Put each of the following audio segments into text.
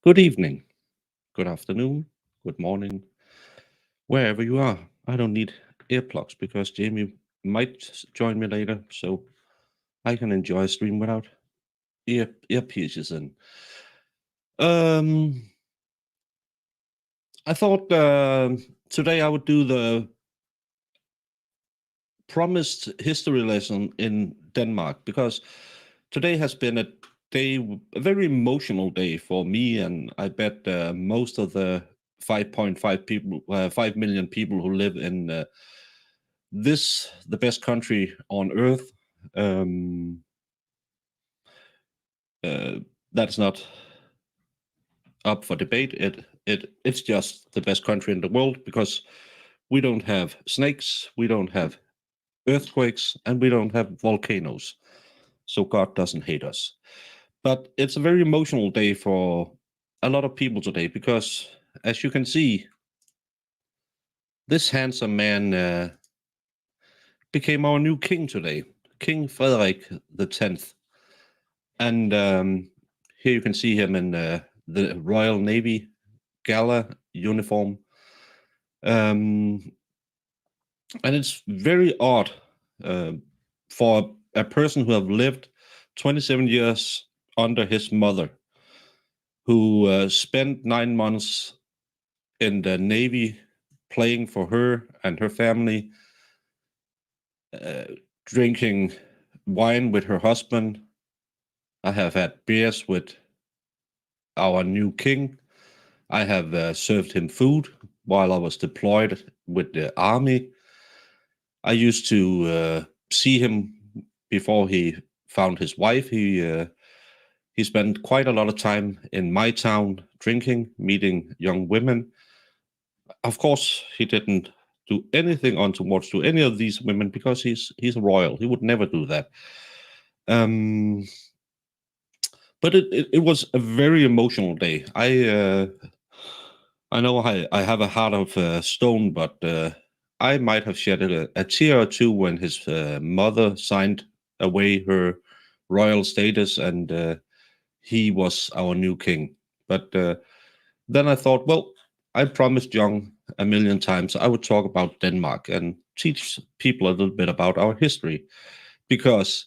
Good evening, good afternoon, good morning, wherever you are. I don't need earplugs because Jamie might join me later, so I can enjoy a stream without earpieces in. Um, I thought today I would do the promised history lesson in Denmark because today has been a very emotional day for me, and I bet most of the 5 million people who live in the best country on earth. Um, uh, that's not up for debate. It's just the best country in the world because we don't have snakes, we don't have earthquakes, and we don't have volcanoes. So God doesn't hate us. But it's a very emotional day for a lot of people today because, as you can see, this handsome man became our new king today, King Frederik X. And here you can see him in the Royal Navy gala uniform. Um, and it's very odd uh, for a person who have lived 27 years under his mother, who spent 9 months in the Navy playing for her and her family, uh, drinking wine with her husband. I have had beers with our new king. I have served him food while I was deployed with the army. I used to see him before he found his wife. He spent quite a lot of time in my town drinking, meeting young women. Of course, he didn't do anything untoward to any of these women because he's royal. He would never do that. Um, but it was a very emotional day. I know I have a heart of stone, but I might have shed a tear or two when his mother signed away her royal status and he was our new king. But then I thought, well, I promised Young a million times I would talk about Denmark and teach people a little bit about our history. Because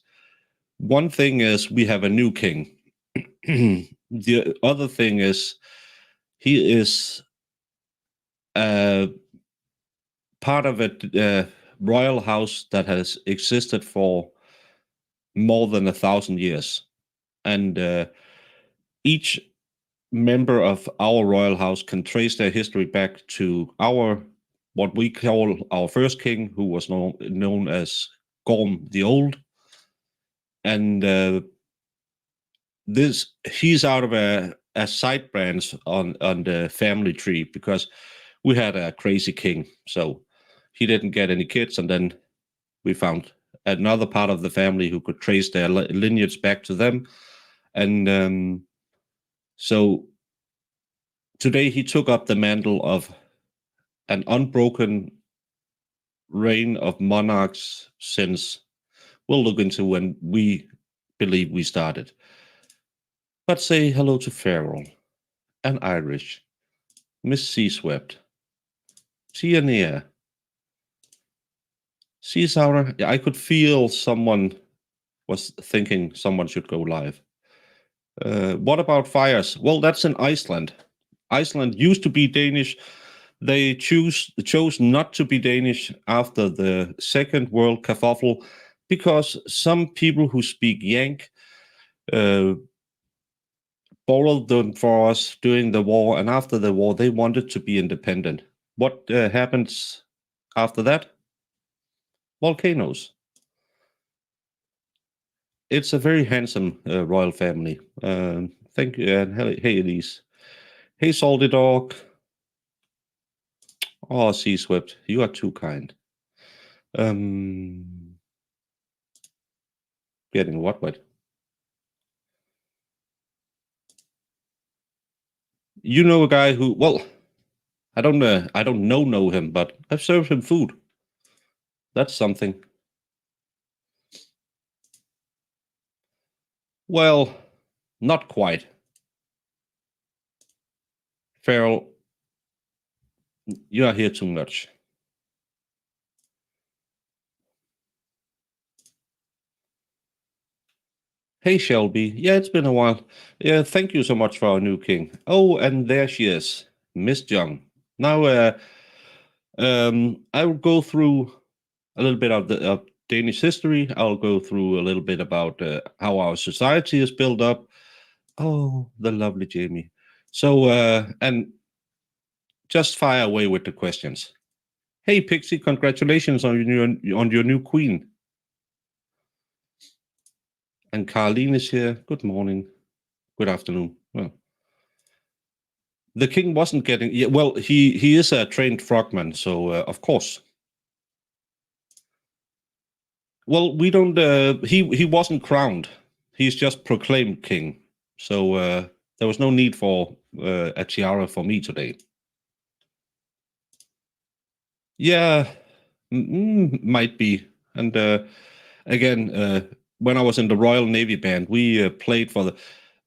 one thing is we have a new king. The other thing is he is a part of a royal house that has existed for more than 1,000 years. And each member of our royal house can trace their history back to what we call our first king, who was known as Gorm the Old. And this he's out of a side branch on the family tree because we had a crazy king. So he didn't get any kids, and then we found another part of the family who could trace their lineage back to them. And so today he took up the mantle of an unbroken reign of monarchs since we'll look into when we believe we started. But say hello to Farrell, and Irish, Miss Seaswept, Tiania, Seasouter. Yeah, I could feel someone was thinking someone should go live. What about fires? Well, that's in Iceland. Iceland used to be Danish. They chose not to be Danish after the Second World Kerfuffle because some people who speak Yank uh, borrowed them for us during the war, and after the war, they wanted to be independent. What happens after that? Volcanoes. It's a very handsome royal family. Thank you, and hey, Elise. Hey, Salty Dog. Oh, Sea Swift, you are too kind. Getting what wet? You know a guy who, well, I don't know him, but I've served him food. That's something. Well, not quite. Farrell, you are here too much. Hey, Shelby. Yeah, it's been a while. Yeah, thank you so much for our new king. Oh, and there she is, Miss Young. Now, I will go through a little bit of the Danish history. I'll go through a little bit about how our society is built up. Oh, the lovely Jamie. So, and just fire away with the questions. Hey, Pixie, congratulations on your new queen. And Carlene is here. Good morning. Good afternoon. Well, the king wasn't getting. Yeah, well, he is a trained frogman, so of course. Well, we don't. He wasn't crowned. He's just proclaimed king. So there was no need for a tiara for me today. Yeah, might be. And again, when I was in the Royal Navy band, we played for the.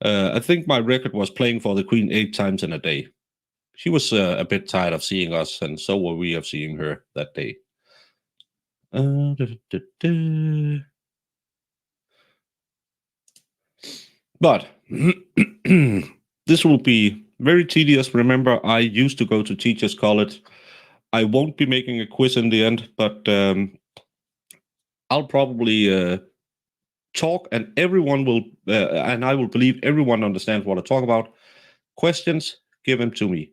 I think my record was playing for the Queen 8 times in a day. She was a bit tired of seeing us, and so were we of seeing her that day. Da, da, da. But this will be very tedious. Remember, I used to go to Teachers College. I won't be making a quiz in the end, but I'll probably talk, and everyone will, and I will believe everyone understands what I talk about. Questions, give them to me.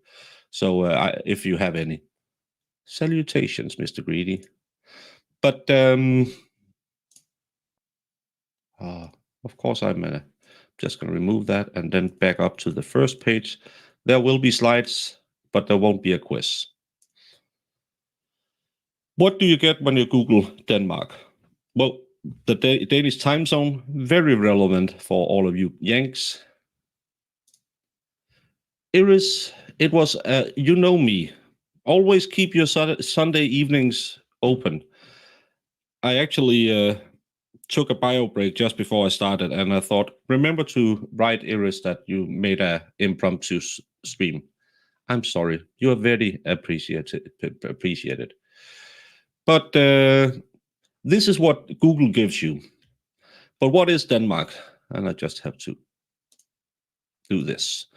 So if you have any. Salutations, Mr. Greedy. But of course, I'm just going to remove that and then back up to the first page. There will be slides, but there won't be a quiz. What do you get when you Google Denmark? Well, the Danish time zone, very relevant for all of you Yanks. Iris, it was, you know me, always keep your Sunday evenings open. I actually took a bio break just before I started, and I thought, remember to write Iris that you made a impromptu stream. I'm sorry, you are very appreciated. But this is what Google gives you. But what is Denmark? And I just have to do this.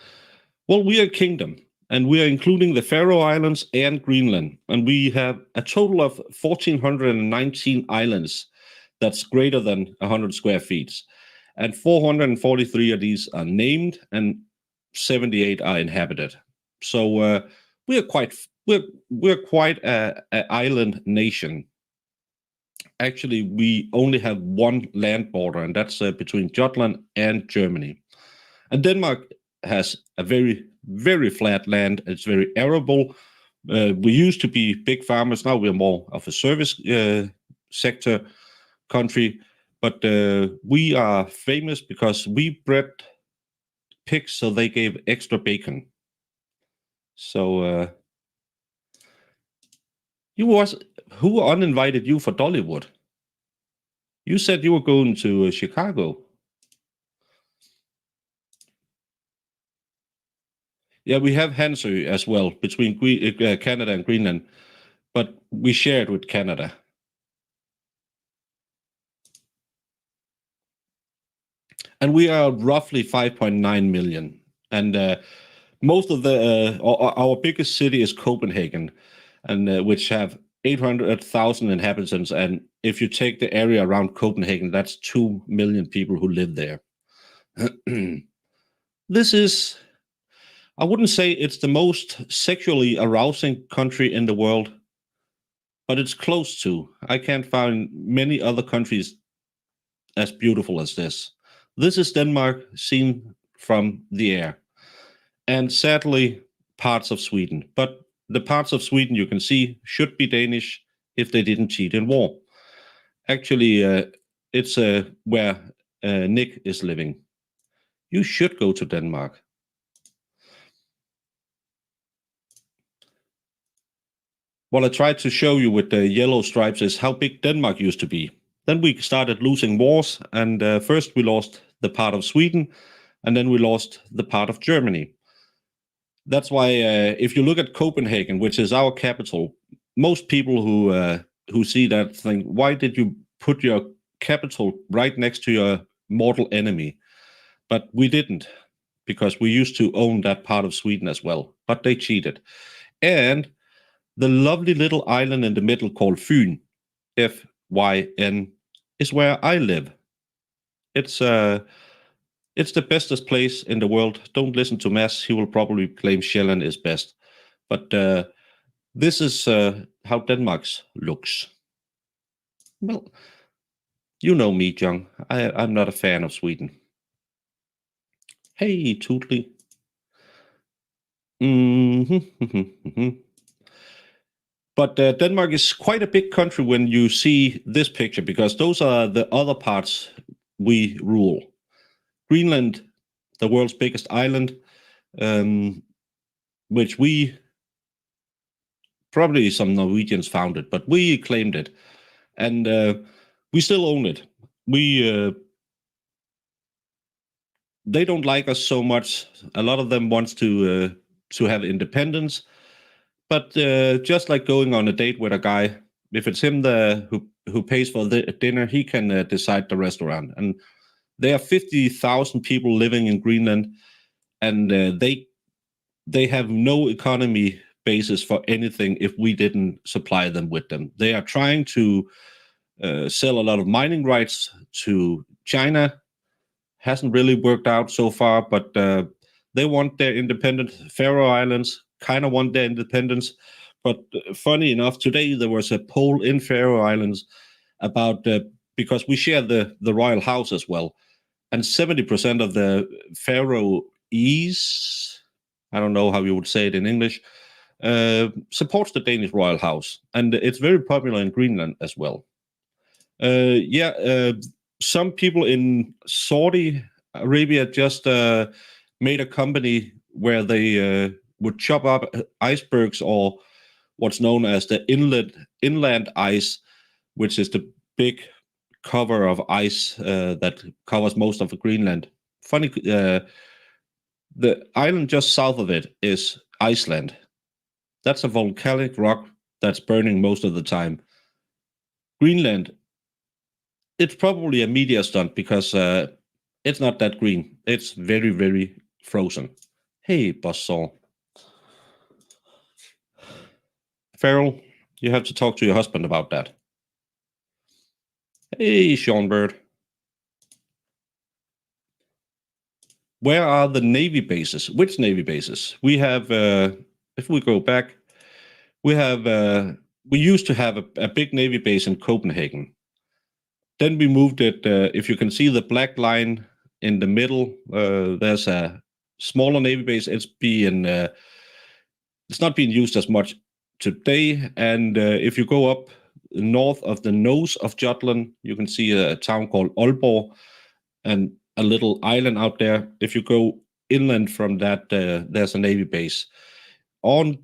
Well, we are a kingdom, and we are including the Faroe Islands and Greenland, and we have a total of 1,419 islands. That's greater than 100 square feet. And 443 of these are named and 78 are inhabited. So we're quite an island nation. Actually, we only have one land border, and that's between Jutland and Germany. And Denmark has a very, very flat land. It's very arable. We used to be big farmers. Now we're more of a service sector country, but we are famous because we bred pigs, so they gave extra bacon. So who uninvited you for Dollywood? You said you were going to Chicago. Yeah, we have Hansø as well between Canada and Greenland, but we share it with Canada. And we are roughly 5.9 million. And most of our biggest city is Copenhagen, and which have 800,000 inhabitants. And if you take the area around Copenhagen, that's 2 million people who live there. This is, I wouldn't say it's the most sexually arousing country in the world, but it's close to. I can't find many other countries as beautiful as this. This is Denmark seen from the air, and sadly, parts of Sweden. But the parts of Sweden you can see should be Danish if they didn't cheat in war. Actually, it's where Nick is living. You should go to Denmark. What I tried to show you with the yellow stripes is how big Denmark used to be. Then we started losing wars, and first we lost the part of Sweden, and then we lost the part of Germany. That's why if you look at Copenhagen, which is our capital, most people who see that think, why did you put your capital right next to your mortal enemy? But we didn't, because we used to own that part of Sweden as well. But they cheated. And the lovely little island in the middle called Fyn, Fyn, is where I live. It's the bestest place in the world. Don't listen to Mads. He will probably claim Sjælland is best. But this is how Denmark's looks. Well, you know me, John. I'm not a fan of Sweden. Hey, Tootly. But Denmark is quite a big country when you see this picture, because those are the other parts we rule. Greenland, the world's biggest island, which we, probably some Norwegians found it, but we claimed it. And we still own it. They don't like us so much. A lot of them wants to have independence. But just like going on a date with a guy, if it's him who pays for the dinner, he can decide the restaurant. And there are 50,000 people living in Greenland, and they have no economy basis for anything if we didn't supply them with them. They are trying to sell a lot of mining rights to China. Hasn't really worked out so far, but they want their independent. Faroe Islands kind of want their independence. But funny enough, today there was a poll in Faroe Islands about, because we share the royal house as well, and 70% of the Faroese, I don't know how you would say it in English, supports the Danish royal house. And it's very popular in Greenland as well. Some people in Saudi Arabia just made a company where they would chop up icebergs, or what's known as the inland ice, which is the big cover of ice that covers most of Greenland. Funny, the island just south of it is Iceland. That's a volcanic rock that's burning most of the time. Greenland, it's probably a media stunt, because it's not that green. It's very, very frozen. Hey, Buzzsaw. Farrell, you have to talk to your husband about that. Hey, Sean Bird. Where are the Navy bases? Which Navy bases? We have, if we go back, we used to have a big Navy base in Copenhagen. Then we moved it. If you can see the black line in the middle, there's a smaller Navy base. It's not being used as much today. And if you go up north of the nose of Jutland, you can see a town called Aalborg and a little island out there. If you go inland from that, there's a Navy base. On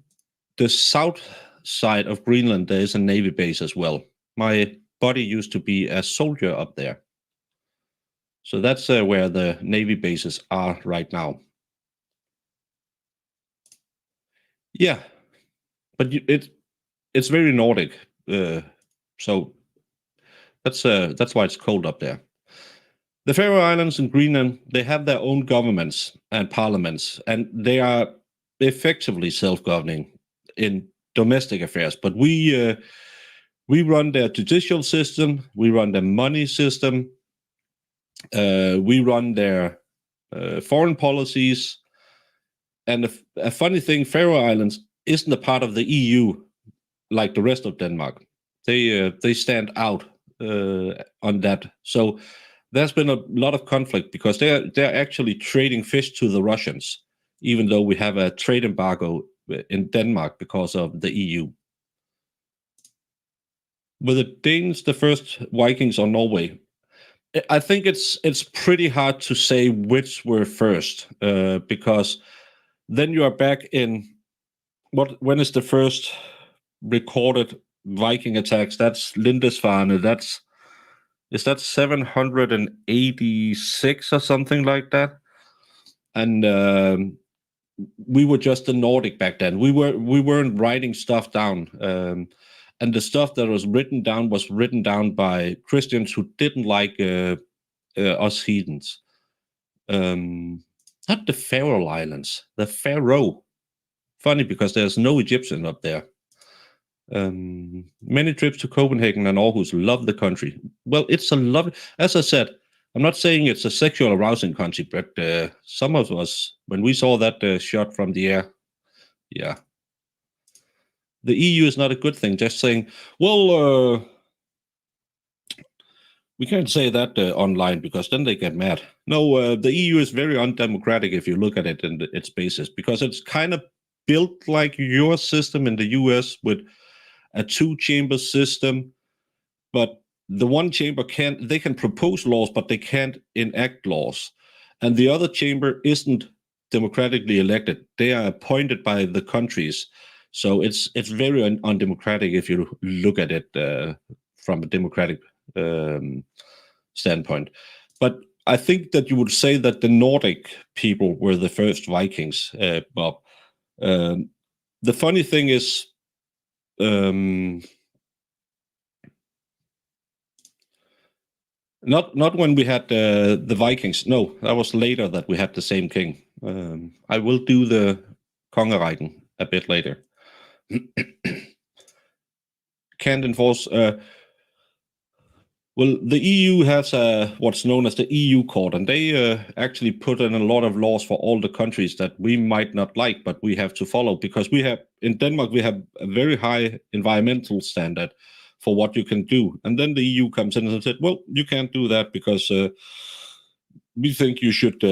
the south side of Greenland, there is a Navy base as well. My buddy used to be a soldier up there. So that's where the Navy bases are right now. Yeah, but it's very Nordic, so that's why it's cold up there. The Faroe Islands and Greenland, they have their own governments and parliaments, and they are effectively self-governing in domestic affairs. But we run their judicial system, we run their money system, we run their foreign policies. And a funny thing, Faroe Islands isn't a part of the EU like the rest of Denmark. They stand out on that. So there's been a lot of conflict, because they're actually trading fish to the Russians, even though we have a trade embargo in Denmark because of the EU. Were the Danes the first Vikings, or Norway? I think it's pretty hard to say which were first, because then you are back in when is the first recorded Viking attacks? That's Lindisfarne. Is that 786 or something like that? And we were just the Nordic back then. We weren't writing stuff down, and the stuff that was written down by Christians who didn't like us heathens. Not the Faroe Islands, the Faroe. Funny because there's no Egyptian up there. Many trips to Copenhagen and Aarhus. Love the country. Well, it's a love. As I said, I'm not saying it's a sexual arousing country, but some of us, when we saw that shot from the air, yeah, the EU is not a good thing. Just saying, well, we can't say that online because then they get mad. No, the EU is very undemocratic if you look at it in its basis, because it's kind of built like your system in the US with a two-chamber system, but the one chamber they can propose laws, but they can't enact laws. And the other chamber isn't democratically elected. They are appointed by the countries. So it's very undemocratic if you look at it from a democratic standpoint. But I think that you would say that the Nordic people were the first Vikings, Bob. The funny thing is, not when we had the Vikings. No, that was later that we had the same king. I will do the Kongerækken a bit later. Can't enforce. Well, the EU has what's known as the EU court, and they actually put in a lot of laws for all the countries that we might not like, but we have to follow, because in Denmark, we have a very high environmental standard for what you can do. And then the EU comes in and said, well, you can't do that because we think you should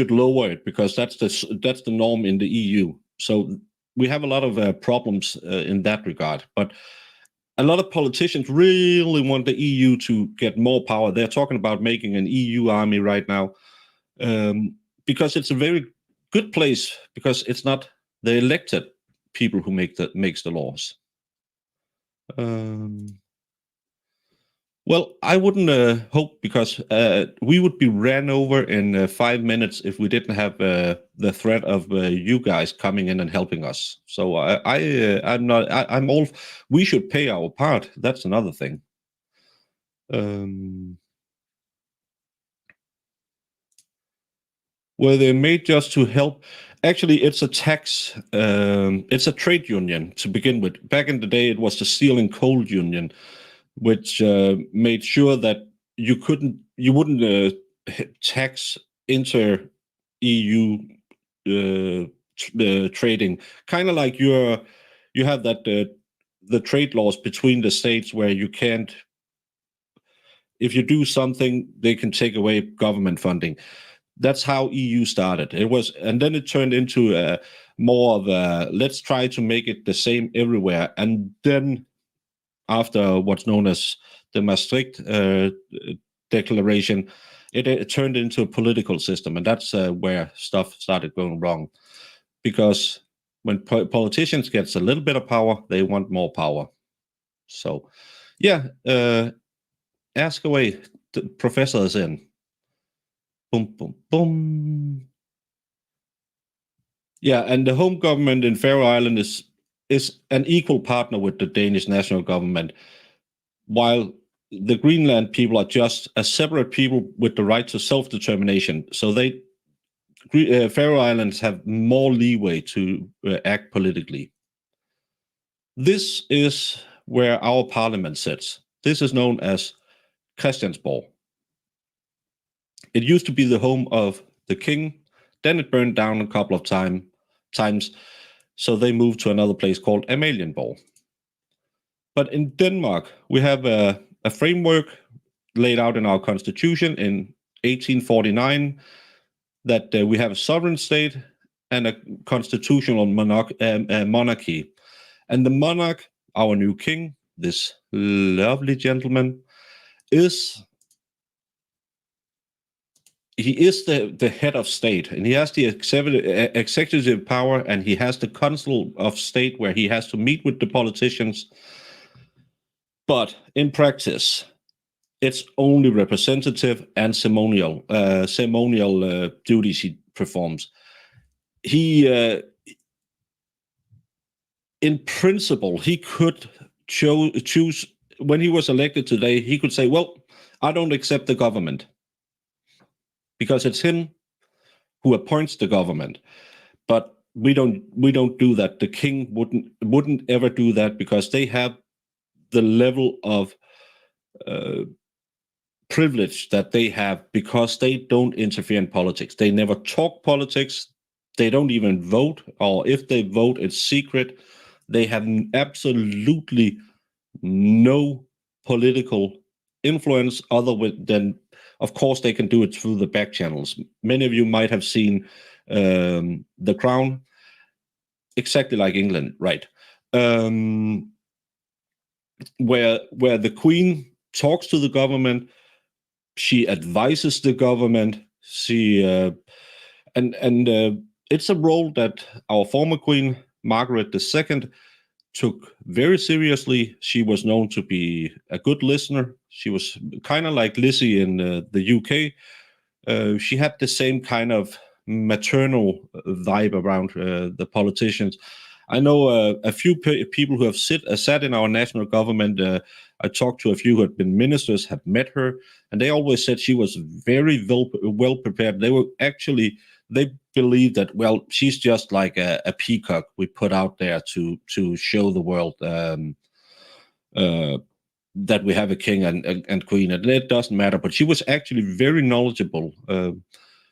lower it, because that's the norm in the EU. So we have a lot of problems in that regard. But a lot of politicians really want the EU to get more power. They're talking about making an EU army right now, because it's a very good place, because it's not the elected people who makes the laws. Well, I wouldn't hope, because we would be ran over in 5 minutes if we didn't have the threat of you guys coming in and helping us. So I'm all. We should pay our part. That's another thing. Were they made just to help? Actually, it's a tax. It's a trade union to begin with. Back in the day, it was the Steel and Coal Union, which made sure that you wouldn't tax inter-EU trading. Kind of like you have that the trade laws between the states where you can't. If you do something, they can take away government funding. That's how EU started. And then it turned into more of a let's try to make it the same everywhere. And then after what's known as the Maastricht Declaration, it turned into a political system, and that's where stuff started going wrong. Because when politicians get a little bit of power, they want more power. So, yeah, ask away. The professor is in. Boom, boom, boom. Yeah, and the home government in Faroe Island is an equal partner with the Danish national government, while the Greenland people are just a separate people with the right to self-determination. So Faroe Islands have more leeway to act politically. This is where our parliament sits. This is known as Christiansborg. It used to be the home of the king. Then it burned down a couple of times. So they moved to another place called Amalienborg. But in Denmark, we have a framework laid out in our constitution in 1849 that we have a sovereign state and a constitutional monarchy. And the monarch, our new king, this lovely gentleman, he is the head of state, and he has the executive power, and he has the council of state where he has to meet with the politicians. But in practice, it's only representative and ceremonial duties he performs. he in principle, he could choose when he was elected today. He could say, "Well, I don't accept the government because it's him who appoints the government." But we don't do that. The king wouldn't ever do that because they have the level of privilege that they have because they don't interfere in politics. They never talk politics. They don't even vote, or if they vote, it's secret. They have absolutely no political influence than, of course, they can do it through the back channels. Many of you might have seen The Crown, exactly like England, right? Where the Queen talks to the government, she advises the government. It's a role that our former Queen Margaret II took very seriously. She was known to be a good listener. She was kind of like Lizzie in the UK. She had the same kind of maternal vibe around the politicians. I know a few people who have sat in our national government. I talked to a few who had been ministers, have met her, and they always said she was very well prepared. They believe that, well, she's just like a peacock we put out there to show the world that we have a king and queen, and it doesn't matter. But she was actually very knowledgeable.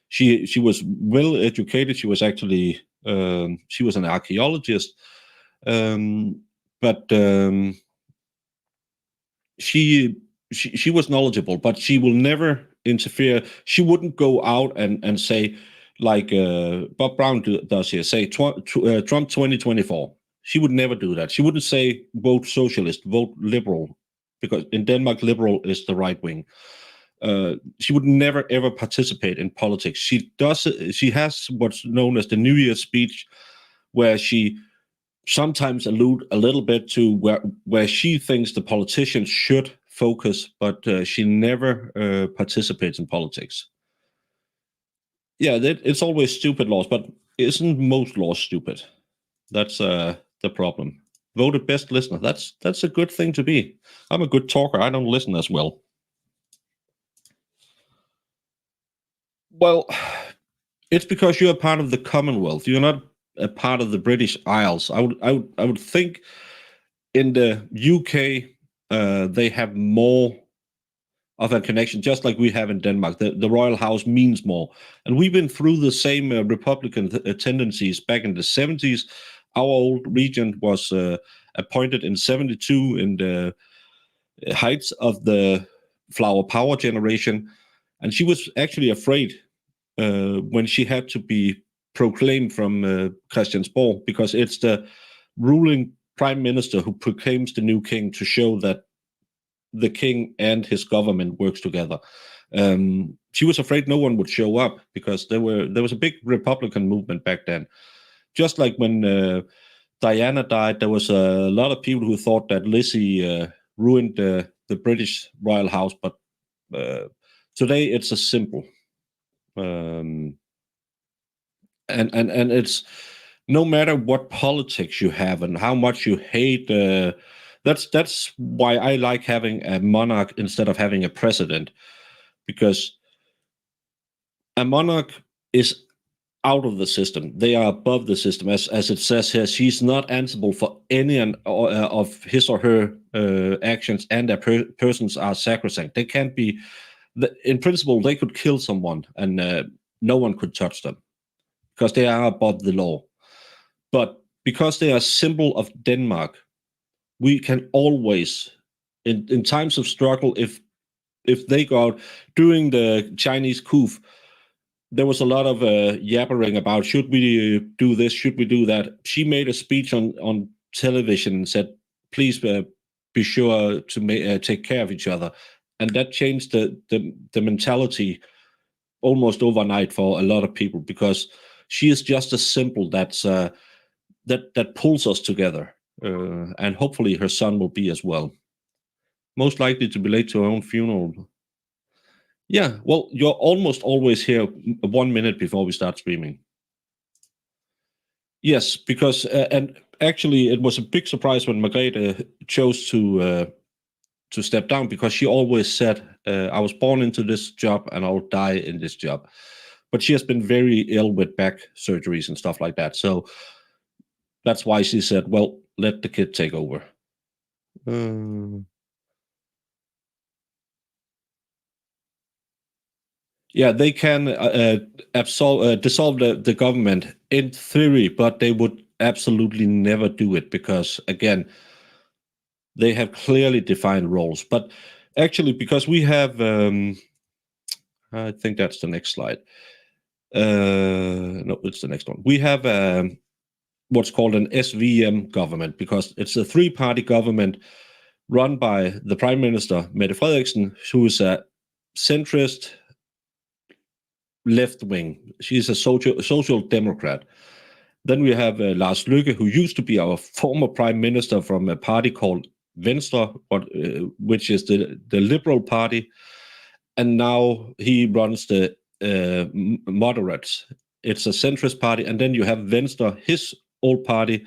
She was well educated. She was actually she was an archaeologist, but she was knowledgeable. But she will never interfere. She wouldn't go out and say, like Bob Brown does here, say Trump 2024. She would never do that. She wouldn't say vote socialist, vote liberal, because in Denmark, liberal is the right wing. She would never ever participate in politics. She has what's known as the New Year's speech, where she sometimes allude a little bit to where she thinks the politicians should focus, but she never participates in politics. Yeah, it's always stupid laws, but isn't most laws stupid? That's the problem. Voted best listener. That's a good thing to be. I'm a good talker. I don't listen as well. Well, it's because you're a part of the Commonwealth. You're not a part of the British Isles. I would think in the UK they have more of a connection, just like we have in Denmark. The royal house means more, and we've been through the same Republican tendencies back in the 70s. Our old regent was appointed in 72 in the heights of the flower power generation, and she was actually afraid when she had to be proclaimed from Christiansborg, because it's the ruling prime minister who proclaims the new king to show that the king and his government works together. She was afraid no one would show up because there was a big Republican movement back then. Just like when Diana died, there was a lot of people who thought that Lizzie ruined the British royal house, but today it's a simple. And it's no matter what politics you have and how much you hate. That's why I like having a monarch instead of having a president, because a monarch is out of the system. They are above the system, as it says here. She's not answerable for any of his or her actions, and their persons are sacrosanct. They can't be. In principle, they could kill someone, and no one could touch them because they are above the law. But because they are a symbol of Denmark, we can always, in times of struggle, if they go out during the Chinese coup, there was a lot of yappering about should we do this, should we do that. She made a speech on television and said, please be sure to take care of each other. And that changed the mentality almost overnight for a lot of people, because she is just a symbol that pulls us together. And hopefully her son will be as well. Most likely to be late to her own funeral. Yeah, well, you're almost always here 1 minute before we start streaming. Yes, because and actually it was a big surprise when Margrethe chose to step down, because she always said, "I was born into this job and I'll die in this job." But she has been very ill with back surgeries and stuff like that, so that's why she said, "Well, let the kid take over." Uh, yeah, they can dissolve the government in theory, but they would absolutely never do it because, again, they have clearly defined roles. But actually, because we have, I think that's the next slide. No, it's the next one. We have what's called an SVM government, because it's a three-party government run by the Prime Minister, Mette Frederiksen, who is a centrist left wing. She's a social democrat. Then we have Lars Løkke, who used to be our former prime minister from a party called Venstre, which is the Liberal Party, and now he runs the moderates. It's a centrist party, and then you have Venstre, his old party,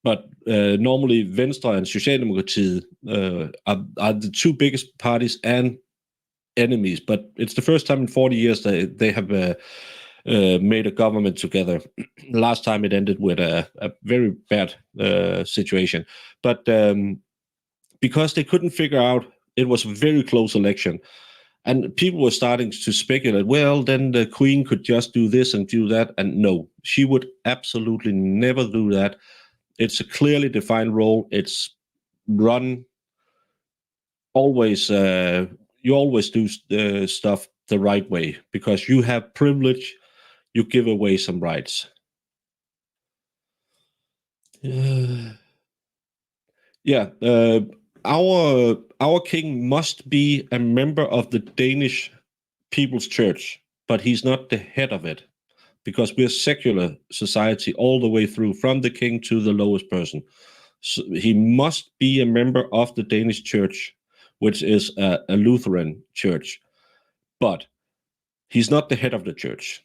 but normally Venstre and Socialdemokratiet are the two biggest parties and enemies, but it's the first time in 40 years that they have made a government together. Last time it ended with a very bad situation. But because they couldn't figure out, it was a very close election. And people were starting to speculate, well, then the Queen could just do this and do that. And no, she would absolutely never do that. It's a clearly defined role. It's run always, you always do stuff the right way, because you have privilege, you give away some rights. Yeah, our king must be a member of the Danish People's Church, but he's not the head of it, because we're a secular society all the way through, from the king to the lowest person. So he must be a member of the Danish Church, which is a Lutheran church, but he's not the head of the church.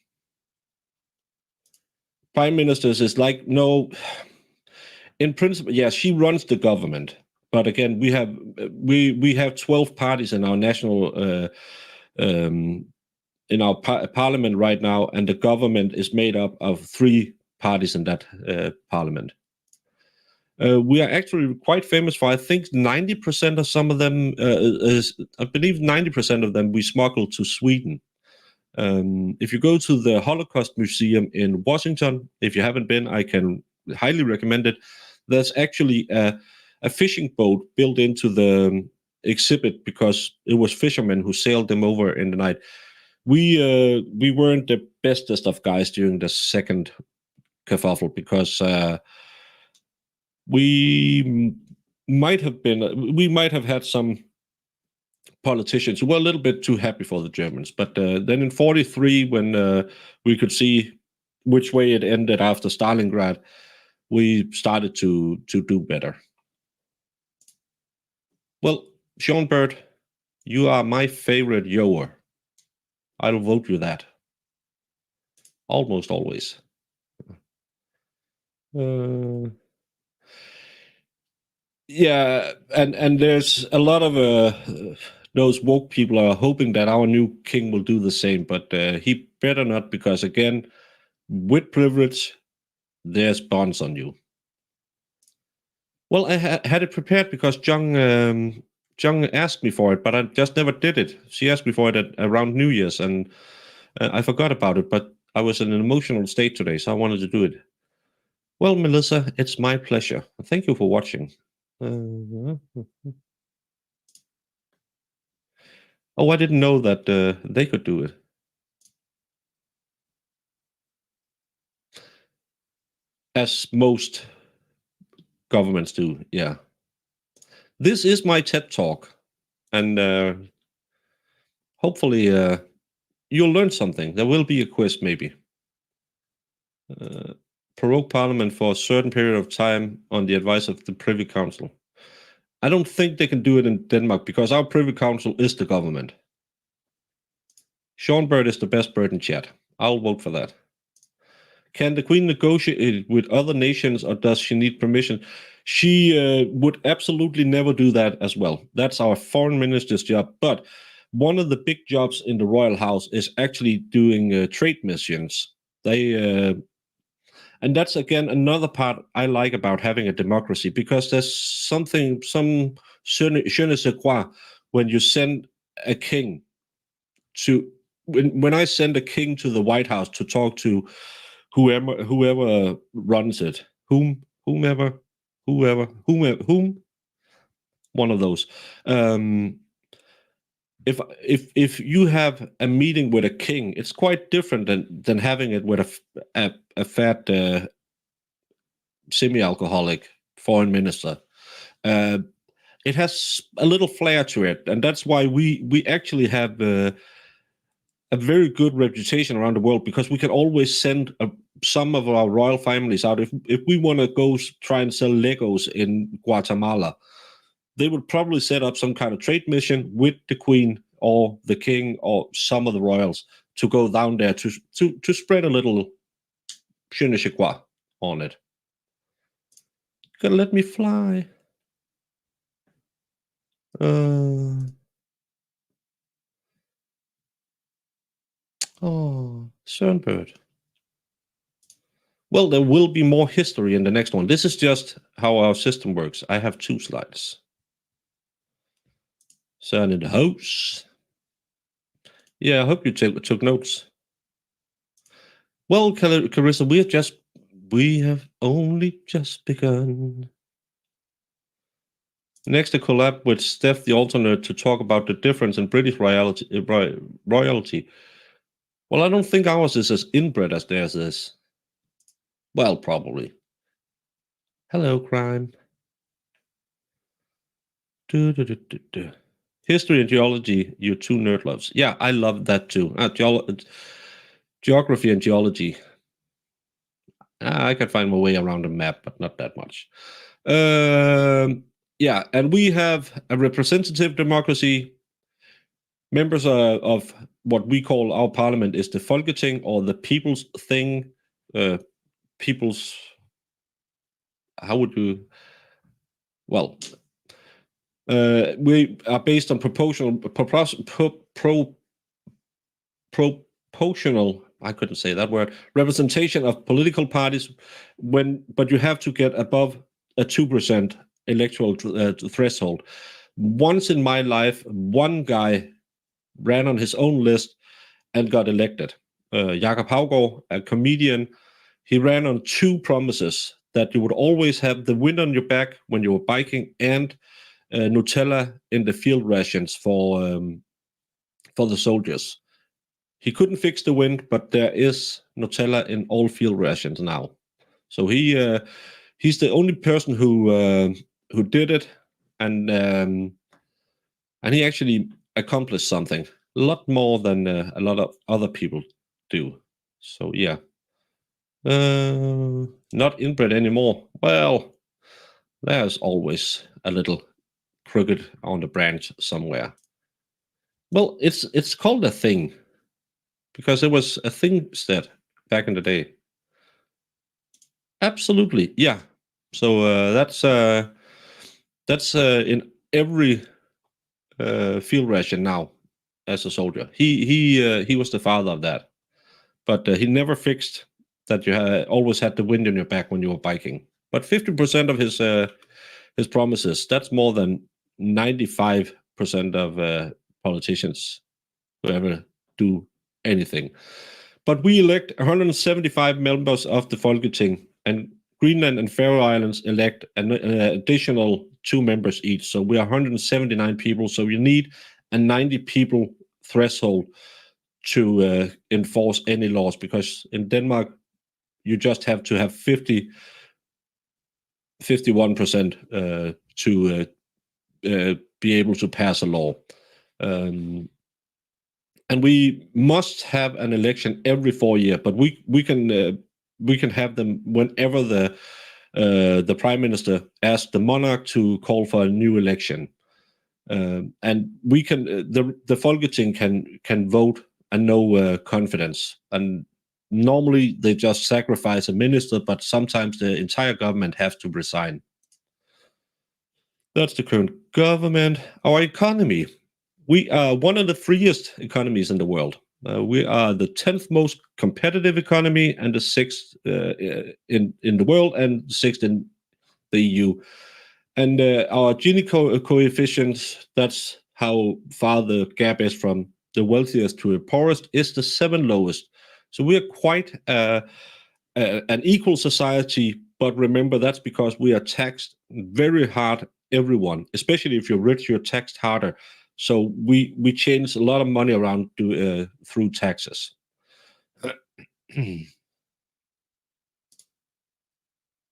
Prime ministers is like, no, in principle, yeah, she runs the government, but again, we have 12 parties in our national in our parliament right now, and the government is made up of three parties in that parliament. We are actually quite famous for, I think, 90% of some of them, I believe 90% of them we smuggle to Sweden. If you go to the Holocaust Museum in Washington, if you haven't been, I can highly recommend it. There's actually a fishing boat built into the exhibit, because it was fishermen who sailed them over in the night. We weren't the bestest of guys during the second kerfuffle, because we might have had some politicians who were a little bit too happy for the Germans. But then in 43, when we could see which way it ended after Stalingrad, we started to do better. Well, Sean Bird, you are my favorite yower. I'll vote you that. Almost always. Yeah, and there's a lot of those woke people are hoping that our new king will do the same, but he better not, because again, with privilege, there's bonds on you. Well, I had it prepared because Jung asked me for it, but I just never did it. She asked me for it around New Year's, and I forgot about it, but I was in an emotional state today, so I wanted to do it. Well, Melissa, it's my pleasure. Thank you for watching. Oh, I didn't know that they could do it. As most governments do, yeah. This is my TED Talk, and hopefully you'll learn something. There will be a quiz, maybe. Prorogue Parliament for a certain period of time on the advice of the Privy Council. I don't think they can do it in Denmark, because our Privy Council is the government. Sean Bird is the best bird in chat. I'll vote for that. Can the queen negotiate with other nations, or does she need permission? She would absolutely never do that as well. That's our foreign minister's job. But one of the big jobs in the royal house is actually doing trade missions. And that's again another part I like about having a democracy, because there's some je ne sais quoi when you send a king to when I send a king to the White House to talk to whoever runs it, whomever, whom, one of those. If you have a meeting with a king, it's quite different than having it with a fat semi-alcoholic foreign minister. It has a little flair to it, and that's why we actually have a very good reputation around the world, because we can always send some of our royal families out. If we want to go try and sell Legos in Guatemala, they would probably set up some kind of trade mission with the queen or the king or some of the royals to go down there to spread a little je ne sais quoi on it. Gonna let me fly. Oh, Cernbird. Well, there will be more history in the next one. This is just how our system works. I have 2 slides. Cern in the house. Yeah, I hope you took notes. Well, Carissa, we have only just begun. Next, a collab with Steph the Alternate to talk about the difference in British royalty. Well, I don't think ours is as inbred as theirs is. Well, probably. Hello, crime. History and geology, you 2 nerd loves. Yeah, I love that too. Geography and geology. I can find my way around a map, but not that much. Yeah, and we have a representative democracy. Members of what we call our parliament is the Folketing, or the people's thing. People's, how would you, well, we are based on proportional, I couldn't say that word, representation of political parties, but you have to get above a 2% electoral threshold. Once in my life, one guy ran on his own list and got elected. Jakob Haugaard, a comedian, he ran on 2 promises: that you would always have the wind on your back when you were biking, and Nutella in the field rations for the soldiers. He couldn't fix the wind, but there is Nutella in all field rations now. So he's the only person who did it, and he actually accomplished something a lot more than a lot of other people do. So yeah, not inbred anymore. Well, there's always a little crooked on the branch somewhere. Well, it's called a thing because it was a thing stat back in the day. Absolutely, yeah. So that's in every field ration now as a soldier. He was the father of that, but he never fixed that you always had the wind in your back when you were biking. But 50% of his promises, that's more than 95% of politicians who ever do anything. But we elect 175 members of the Folketing, and Greenland and Faroe Islands elect an additional 2 members each. So we are 179 people. So you need a 90 people threshold to enforce any laws, because in Denmark, you just have to have 51% to be able to pass a law. And we must have an election every 4 years, but we can have them whenever the prime minister asks the monarch to call for a new election, and we can the Folketing can vote a no confidence, and Normally, they just sacrifice a minister, but sometimes the entire government has to resign. That's the current government. Our economy. We are one of the freest economies in the world. We are the 10th most competitive economy and the sixth in the world and sixth in the EU. And our Gini coefficient, that's how far the gap is from the wealthiest to the poorest, is the seventh lowest. So we are quite an equal society, but remember that's because we are taxed very hard, everyone, especially if you're rich, you're taxed harder. So we change a lot of money around through taxes.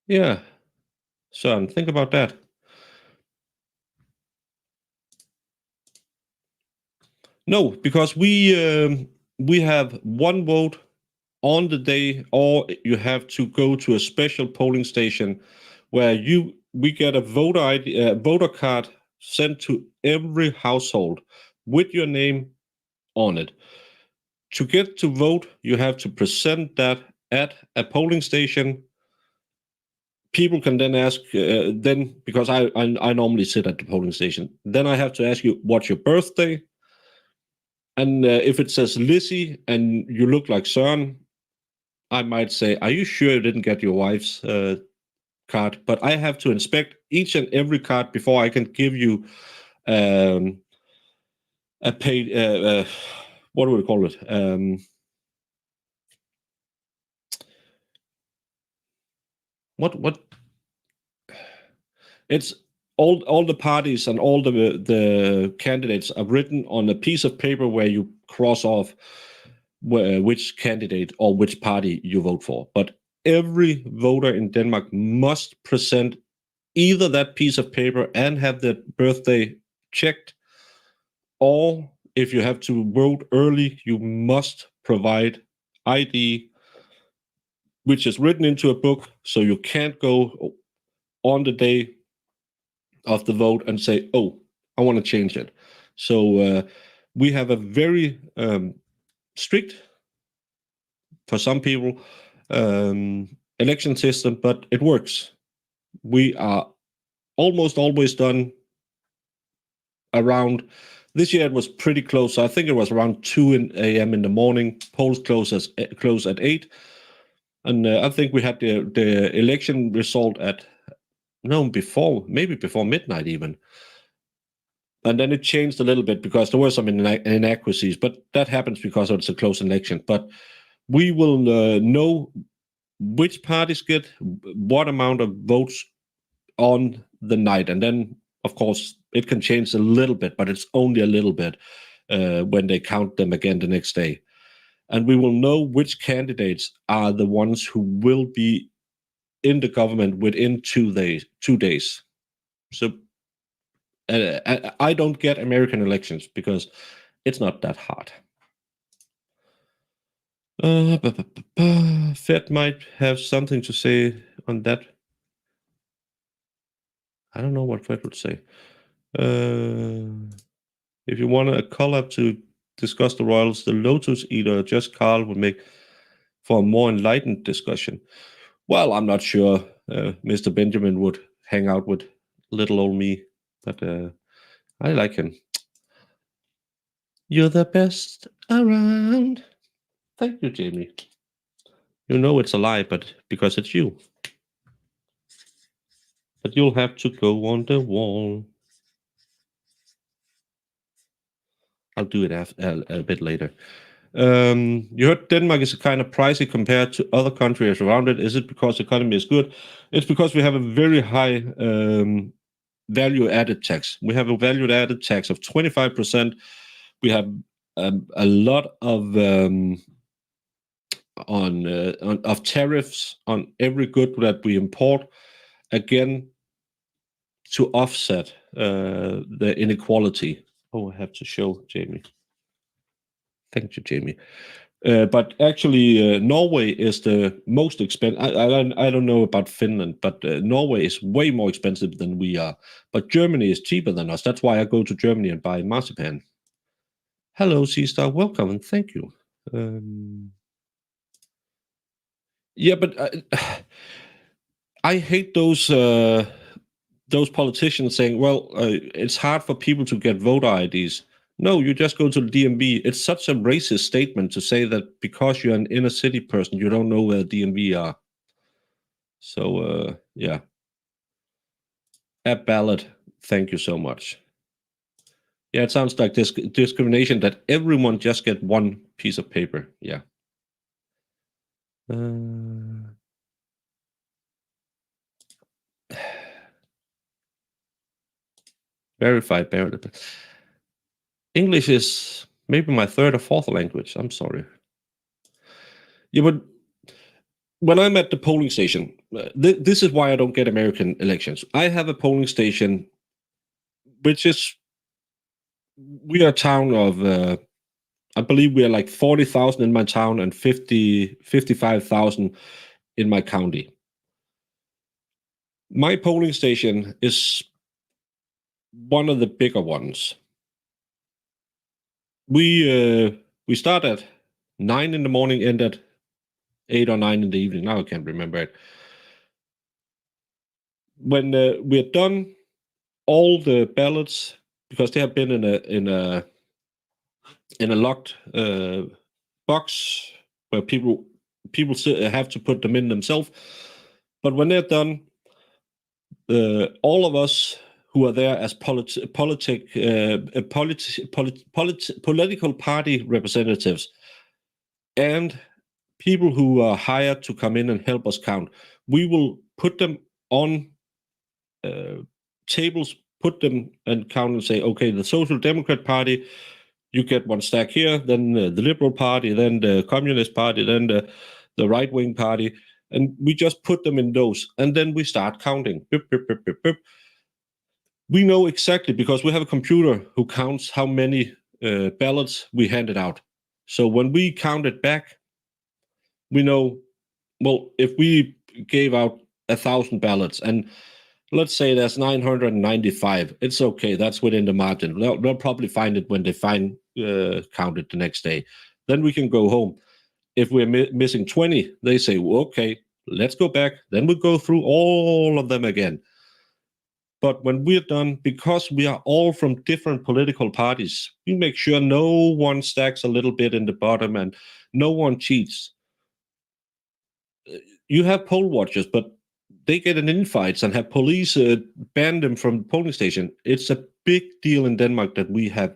Yeah, son, think about that. No, because we have one vote on the day, or you have to go to a special polling station where we get a voter ID, voter card sent to every household with your name on it. To get to vote, you have to present that at a polling station. People can then ask, then because I normally sit at the polling station, then I have to ask you what's your birthday, and if it says Lizzie and you look like Søren, I might say, "Are you sure you didn't get your wife's card?" But I have to inspect each and every card before I can give you a paid. What do we call it? What? It's all the parties and all the candidates are written on a piece of paper where you cross off which candidate or which party you vote for. But every voter in Denmark must present either that piece of paper and have their birthday checked, or if you have to vote early, you must provide ID, which is written into a book, so you can't go on the day of the vote and say, "Oh, I want to change it." So we have a very strict, for some people, election system, but it works. We are almost always done around. This year it was pretty close. I think it was around 2 a.m. in the morning. Polls close at 8, and I think we had the election result at maybe before midnight even. And then it changed a little bit because there were some inaccuracies, but that happens because it's a close election. But we will know which parties get what amount of votes on the night. And then, of course, it can change a little bit, but it's only a little bit when they count them again the next day. And we will know which candidates are the ones who will be in the government within 2 days. 2 days. So I don't get American elections because it's not that hard. Fed might have something to say on that. I don't know what Fed would say. If you want a collab to discuss the royals, the Lotus Eater, just Carl would make for a more enlightened discussion. Well, I'm not sure Mr. Benjamin would hang out with little old me, but I like him. You're the best around. Thank you, Jamie. You know it's a lie, but because it's you. But you'll have to go on the wall. I'll do it a bit later. You heard Denmark is kind of pricey compared to other countries around it. Is it because the economy is good? It's because we have a very high value-added tax. We have a value-added tax of 25%. We have a lot of of tariffs on every good that we import, again, to offset the inequality. Oh, I have to show Jamie. Thank you, Jamie. But actually, Norway is the most expensive. I don't know about Finland, but Norway is way more expensive than we are. But Germany is cheaper than us. That's why I go to Germany and buy marzipan. Hello, Seastar. Welcome and thank you. Yeah, but I hate those politicians saying, "Well, it's hard for people to get voter IDs." No, you just go to the DMV. It's such a racist statement to say that because you're an inner city person, you don't know where the DMV are. So, yeah, app ballot. Thank you so much. Yeah, it sounds like discrimination that everyone just get one piece of paper. Yeah. Uh, verified, verified. English is maybe my third or fourth language. I'm sorry. Yeah, but when I'm at the polling station, this is why I don't get American elections. I have a polling station, which is we are a town of I believe we are like 40,000 in my town and 55,000 in my county. My polling station is one of the bigger ones. We start at 9 in the morning, end at 8 or 9 in the evening. Now I can't remember it. When we're done, all the ballots, because they have been in a locked box where people have to put them in themselves. But when they're done, all of us who are there as political party representatives and people who are hired to come in and help us count, we will put them on tables, put them and count and say, okay, the Social Democrat Party, you get one stack here, then the Liberal Party, then the Communist Party, then the right-wing party, and we just put them in those, and then we start counting. Beep, beep, beep, beep, beep. We know exactly because we have a computer who counts how many ballots we handed out. So when we count it back, we know, well, if we gave out 1,000 ballots and let's say there's 995, it's okay. That's within the margin. They'll probably find it when they count it the next day. Then we can go home. If we're missing 20, they say, well, okay, let's go back. Then we go through all of them again. But when we're done, because we are all from different political parties, we make sure no one stacks a little bit in the bottom and no one cheats. You have poll watchers, but they get in infights and have police ban them from the polling station. It's a big deal in Denmark that we have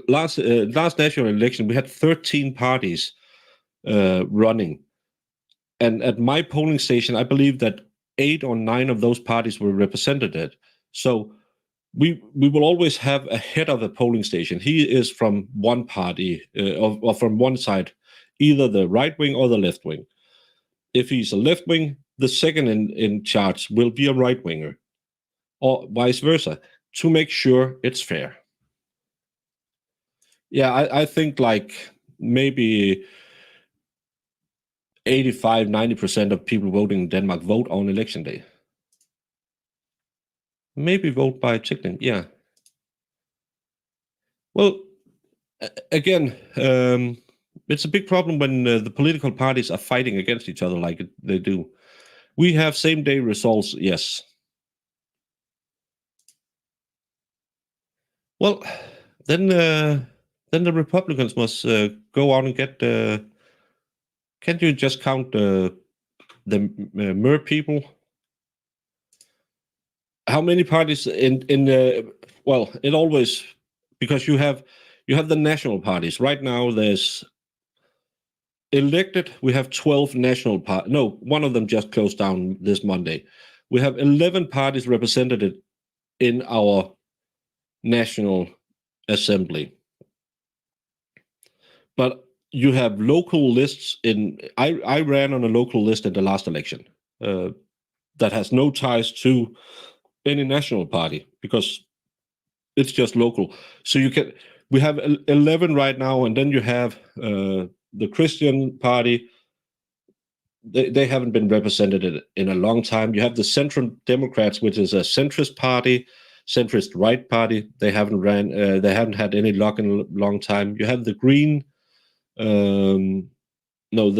last national election we had 13 parties running, and at my polling station, I believe that 8 or 9 of those parties were represented. So we will always have a head of the polling station. He is from one party or from one side, either the right wing or the left wing. If he's a left wing, the second in charge will be a right winger, or vice versa, to make sure it's fair. Yeah, I think like maybe 85-90% of people voting in Denmark vote on election day. Maybe vote by checking. Yeah. Well, again, it's a big problem when the political parties are fighting against each other like they do. We have same-day results, yes. Well, then the Republicans must go out and get. Can't you just count the Mer people? How many parties in well, it always, because you have the national parties. Right now there's elected, we have 12 national parties. No, one of them just closed down this Monday. We have 11 parties represented in our National Assembly. But you have local lists I ran on a local list in the last election that has no ties to any national party because it's just local. So we have 11 right now, and then you have the Christian party. They haven't been represented in a long time. You have the Central Democrats, which is a centrist party, centrist right party. They haven't had any luck in a long time. You have the Green No,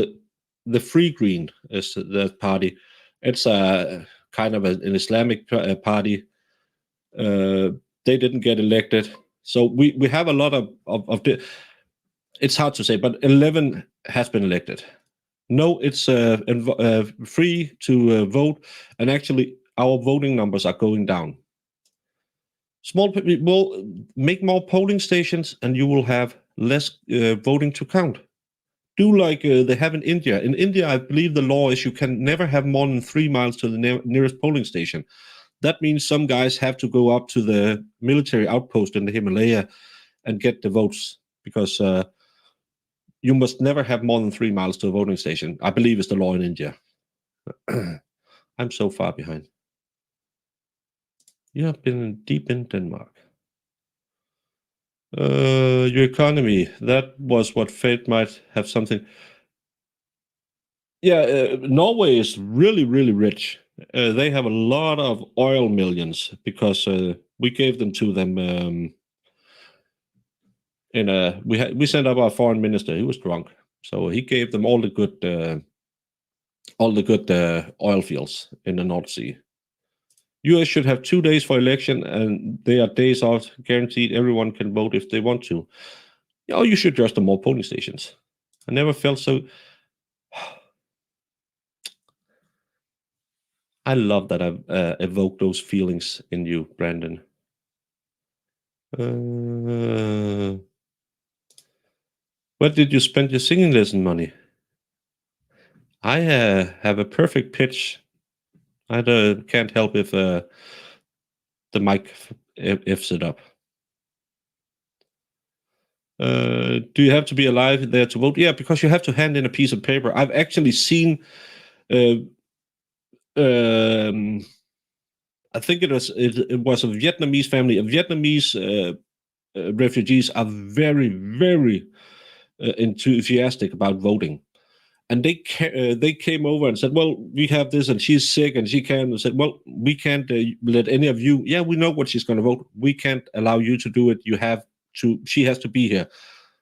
the Free Green is the party. It's a kind of an Islamic party. Uh, they didn't get elected, so we have a lot of the. It's hard to say, but 11 has been elected. No, it's free to vote, and actually, our voting numbers are going down. Small will make more polling stations, and you will have less voting to count. Do like they have in India. In India, I believe the law is you can never have more than 3 miles to the nearest polling station. That means some guys have to go up to the military outpost in the Himalaya and get the votes because you must never have more than 3 miles to a voting station. I believe is the law in India. I'm so far behind. You have been deep in Denmark. Your economy. That was what fate might have something. Yeah, Norway is really, really rich. They have a lot of oil millions because we gave them to them. We sent up our foreign minister. He was drunk, so he gave them all the good oil fields in the North Sea. US should have 2 days for election, and they are days out guaranteed. Everyone can vote if they want to. Oh, you should just have more polling stations. I never felt so. I love that I've evoked those feelings in you, Brandon. Where did you spend your singing lesson money? I have a perfect pitch. I can't help if the mic ifs it up. Do you have to be alive there to vote? Yeah, because you have to hand in a piece of paper. I've actually seen. I think it was a Vietnamese family. Vietnamese refugees are very, very enthusiastic about voting, and they came over and said, "Well, we have this, and she's sick, and she can." And said, "Well, we can't let any of you. Yeah, we know what she's going to vote. We can't allow you to do it. You have to. She has to be here."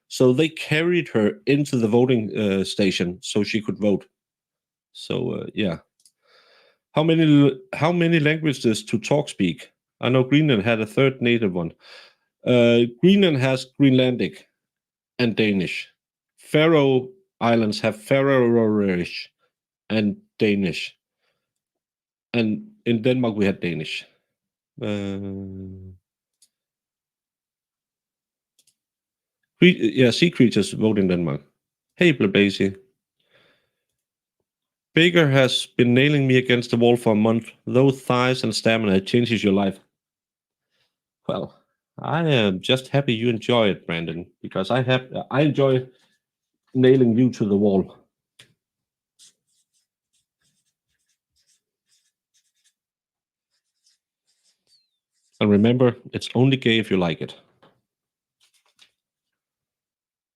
So they carried her into the voting station so she could vote. So yeah. How many languages to talk speak? I know Greenland had a third native one. Greenland has Greenlandic and Danish. Faroe Islands have Faroese and Danish. And in Denmark we had Danish. Sea creatures vote in Denmark. Hey, Blabazy. Baker has been nailing me against the wall for a month. Those thighs and stamina changes your life. Well, I am just happy you enjoy it, Brandon, because I enjoy nailing you to the wall. And remember, it's only gay if you like it.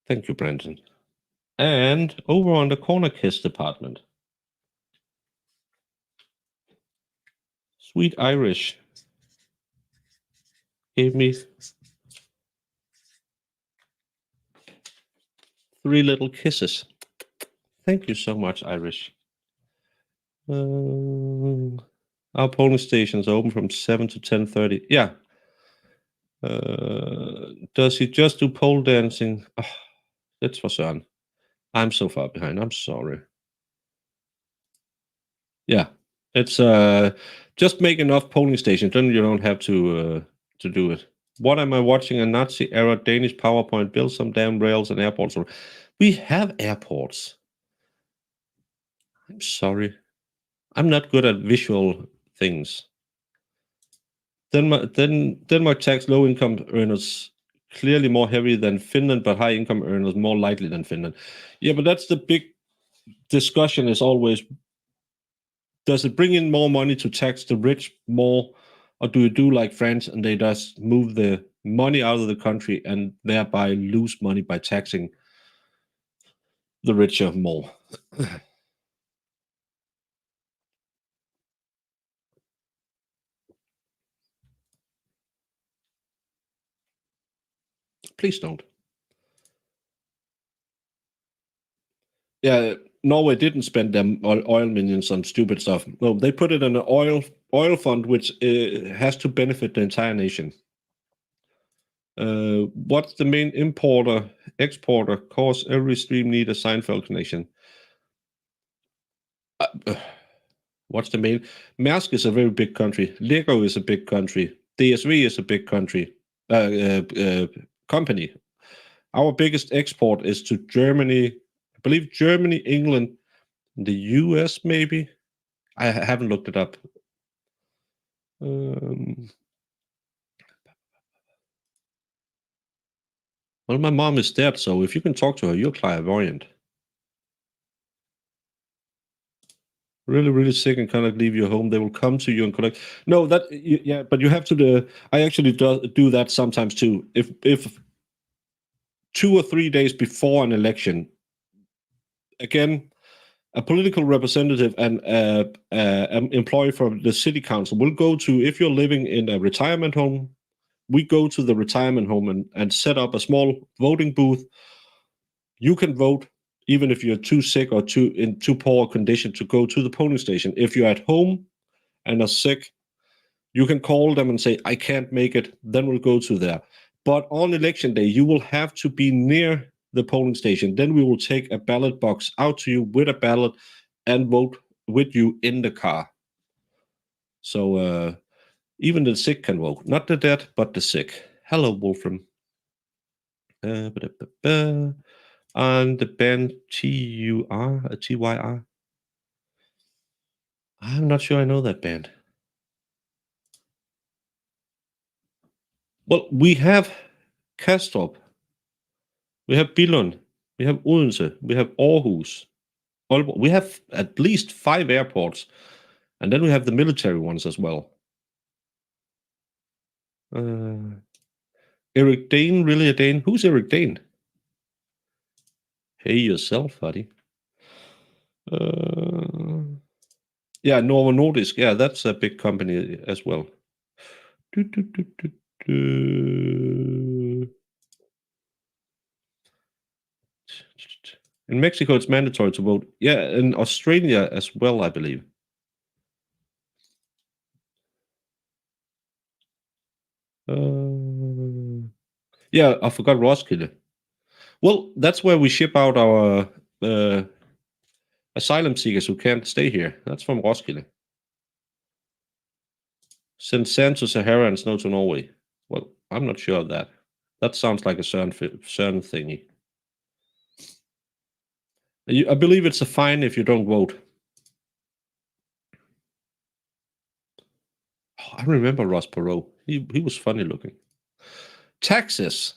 Thank you, Brandon. And over on the corner kiss department, Sweet Irish gave me 3 little kisses. Thank you so much, Irish. Our polling stations are open from 7 to 10:30. Yeah. Does he just do pole dancing? Oh, that's for Søren. I'm so far behind. I'm sorry. Yeah, it's just make enough polling stations, then you don't have to do it. What am I watching? A Nazi era Danish PowerPoint build some damn rails and airports. We have airports. I'm sorry. I'm not good at visual things. Denmark tax low income earners clearly more heavy than Finland, but high income earners more lightly than Finland. Yeah, but that's the big discussion is always, does it bring in more money to tax the rich more, or do you do like France and they just move the money out of the country and thereby lose money by taxing the richer more? Please don't. Yeah, Norway didn't spend them oil millions on stupid stuff. No, they put it in an oil fund, which has to benefit the entire nation. What's the main importer, exporter? Cause every stream need a Seinfeld connection. What's the main? Maersk is a very big country. Lego is a big country. DSV is a big country. Company. Our biggest export is to Germany. I believe Germany, England, the US, maybe. I haven't looked it up. Well, my mom is dead, so if you can talk to her, you're clairvoyant. Really, really sick and cannot leave your home. They will come to you and collect. No, yeah, but you have to. I actually do that sometimes too. If 2 or 3 days before an election, again, a political representative and an employee from the city council will go to. If you're living in a retirement home, we go to the retirement home and set up a small voting booth. You can vote even if you're too sick or in too poor condition to go to the polling station. If you're at home and are sick, you can call them and say, I can't make it. Then we'll go to there. But on election day, you will have to be near the polling station. Then we will take a ballot box out to you with a ballot and vote with you in the car. So even the sick can vote. Not the dead, but the sick. Hello, Wolfram. And the band TYR. I'm not sure I know that band. Well, we have Kastrup, we have Billund, we have Odense, we have Aarhus, Aalborg. We have at least 5 airports, and then we have the military ones as well. Eric Dane, really a Dane? Who's Eric Dane? Hey yourself, buddy. Yeah, Novo Nordisk. Yeah, that's a big company as well. In Mexico, it's mandatory to vote. Yeah, in Australia as well, I believe. Yeah, I forgot Roskilde. Well, that's where we ship out our asylum seekers who can't stay here. That's from Roskilde. Send sand to Sahara and snow to Norway. Well, I'm not sure of that. That sounds like a CERN thingy. I believe it's a fine if you don't vote. Oh, I remember Ross Perot. He was funny looking. Taxes.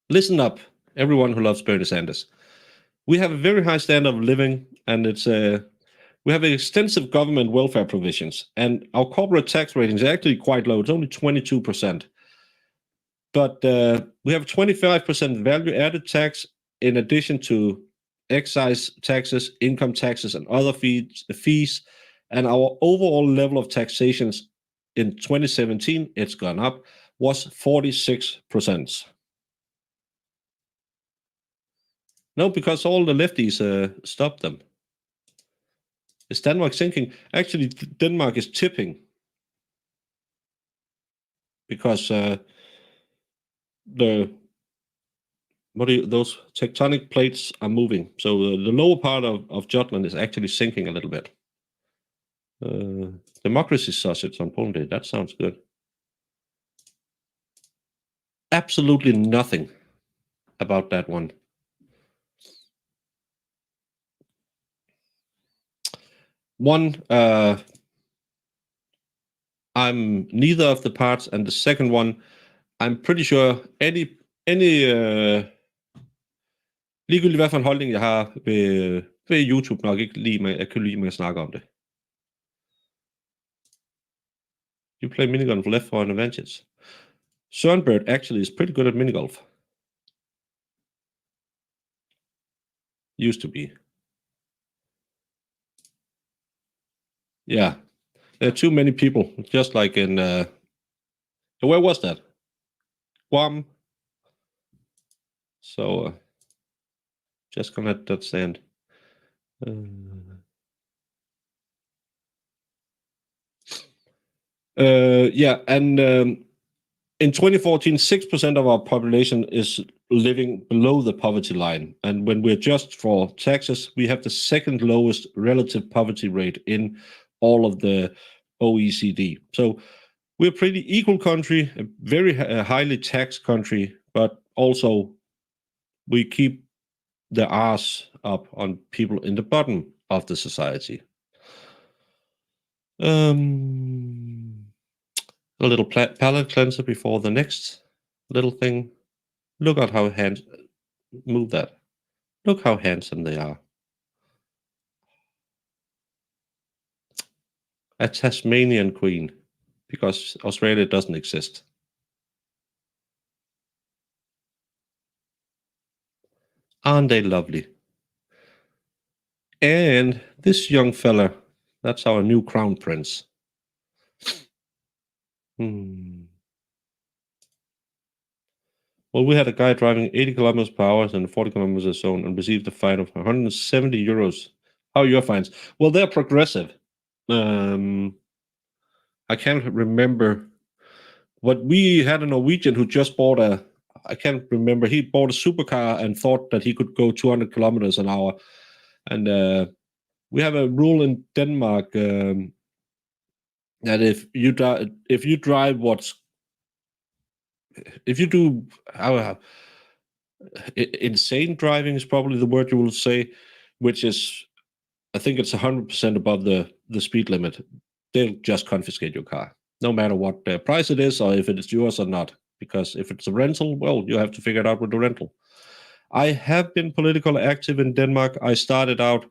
Listen up, everyone who loves Bernie Sanders. We have a very high standard of living, and we have extensive government welfare provisions, and our corporate tax rating is actually quite low. It's only 22%. But we have 25% value added tax in addition to excise taxes, income taxes, and other fees. And our overall level of taxations in 2017, it's gone up, was 46%. No, because all the lefties stopped them. Is Denmark sinking? Actually, Denmark is tipping because those tectonic plates are moving. So the lower part of Jutland is actually sinking a little bit. Democracy sausage on polling day. That sounds good. Absolutely nothing about that one. One, I'm neither of the parts, and the second one, I'm pretty sure any ligegyldigt hvad for en holdning jeg har ved YouTube nok ikke lide mig, jeg kan lide mig at snakke om det. You play minigolf left for an advantage. Sørenbird actually is pretty good at minigolf. Used to be. Yeah. There are too many people, just like in where was that? Guam. So Just gonna let that stand. Uh, yeah, and in 2014, 6% of our population is living below the poverty line. And when we adjust for taxes, we have the second lowest relative poverty rate in all of the OECD. So we're a pretty equal country, a very highly taxed country, but also we keep the arse up on people in the bottom of the society. A little palate cleanser before the next little thing. Look at how move that. Look how handsome they are. A Tasmanian queen, because Australia doesn't exist. Aren't they lovely? And this young fella, that's our new crown prince. Well, we had a guy driving 80 kilometers per hour in 40 kilometers a zone and received a fine of 170 euros. How are your fines? Well, they're progressive. I can't remember. But we had a Norwegian who just bought I can't remember, he bought a supercar and thought that he could go 200 kilometers an hour. And we have a rule in Denmark that if you drive if you do insane driving is probably the word you will say, which is, I think it's 100% above the speed limit, they'll just confiscate your car, no matter what price it is or if it is yours or not. Because if it's a rental, well, you have to figure it out with the rental. I have been politically active in Denmark. I started out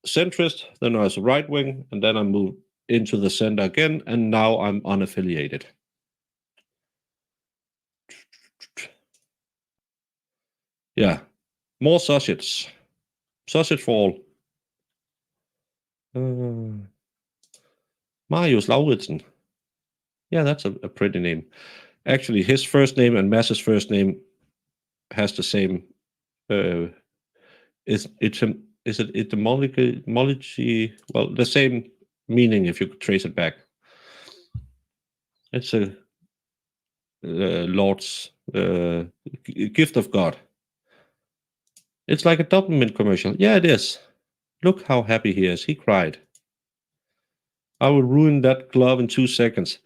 centrist, then I was right wing, and then I moved into the center again, and now I'm unaffiliated. Yeah, more sausage. Sausage for all. Marius Lauritsen. Yeah, that's a pretty name. Actually, his first name and Mass's first name has the same. Is it etymology? Well, the same meaning if you could trace it back. It's a Lord's gift of God. It's like a Doppelmint commercial. Yeah, it is. Look how happy he is. He cried. I will ruin that glove in 2 seconds.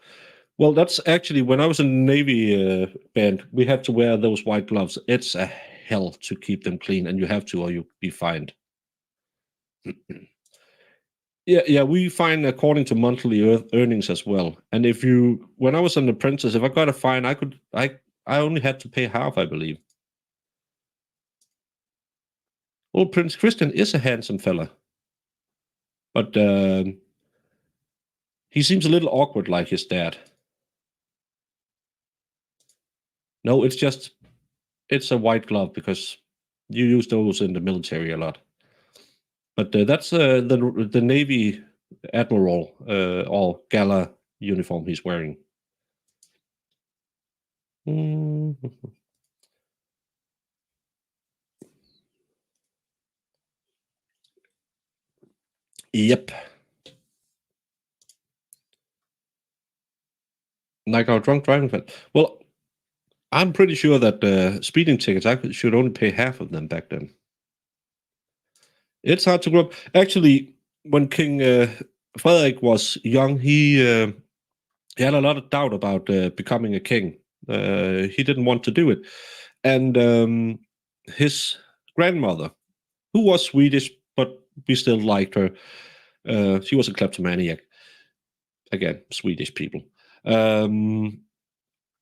Well, that's actually when I was in the Navy band, we had to wear those white gloves. It's a hell to keep them clean, and you have to, or you'll be fined. Yeah, we fine according to monthly earnings as well. And when I was an apprentice, if I got a fine, I only had to pay half, I believe. Well, Prince Christian is a handsome fella, but he seems a little awkward like his dad. No, it's a white glove because you use those in the military a lot. But that's the Navy admiral or gala uniform he's wearing. Yep. Like our drunk driving fan. Well, I'm pretty sure that speeding tickets, I should only pay half of them back then. It's hard to grow up. Actually, when King Frederik was young, he had a lot of doubt about becoming a king. He didn't want to do it. And his grandmother, who was Swedish, but we still liked her, she was a kleptomaniac. Again, Swedish people.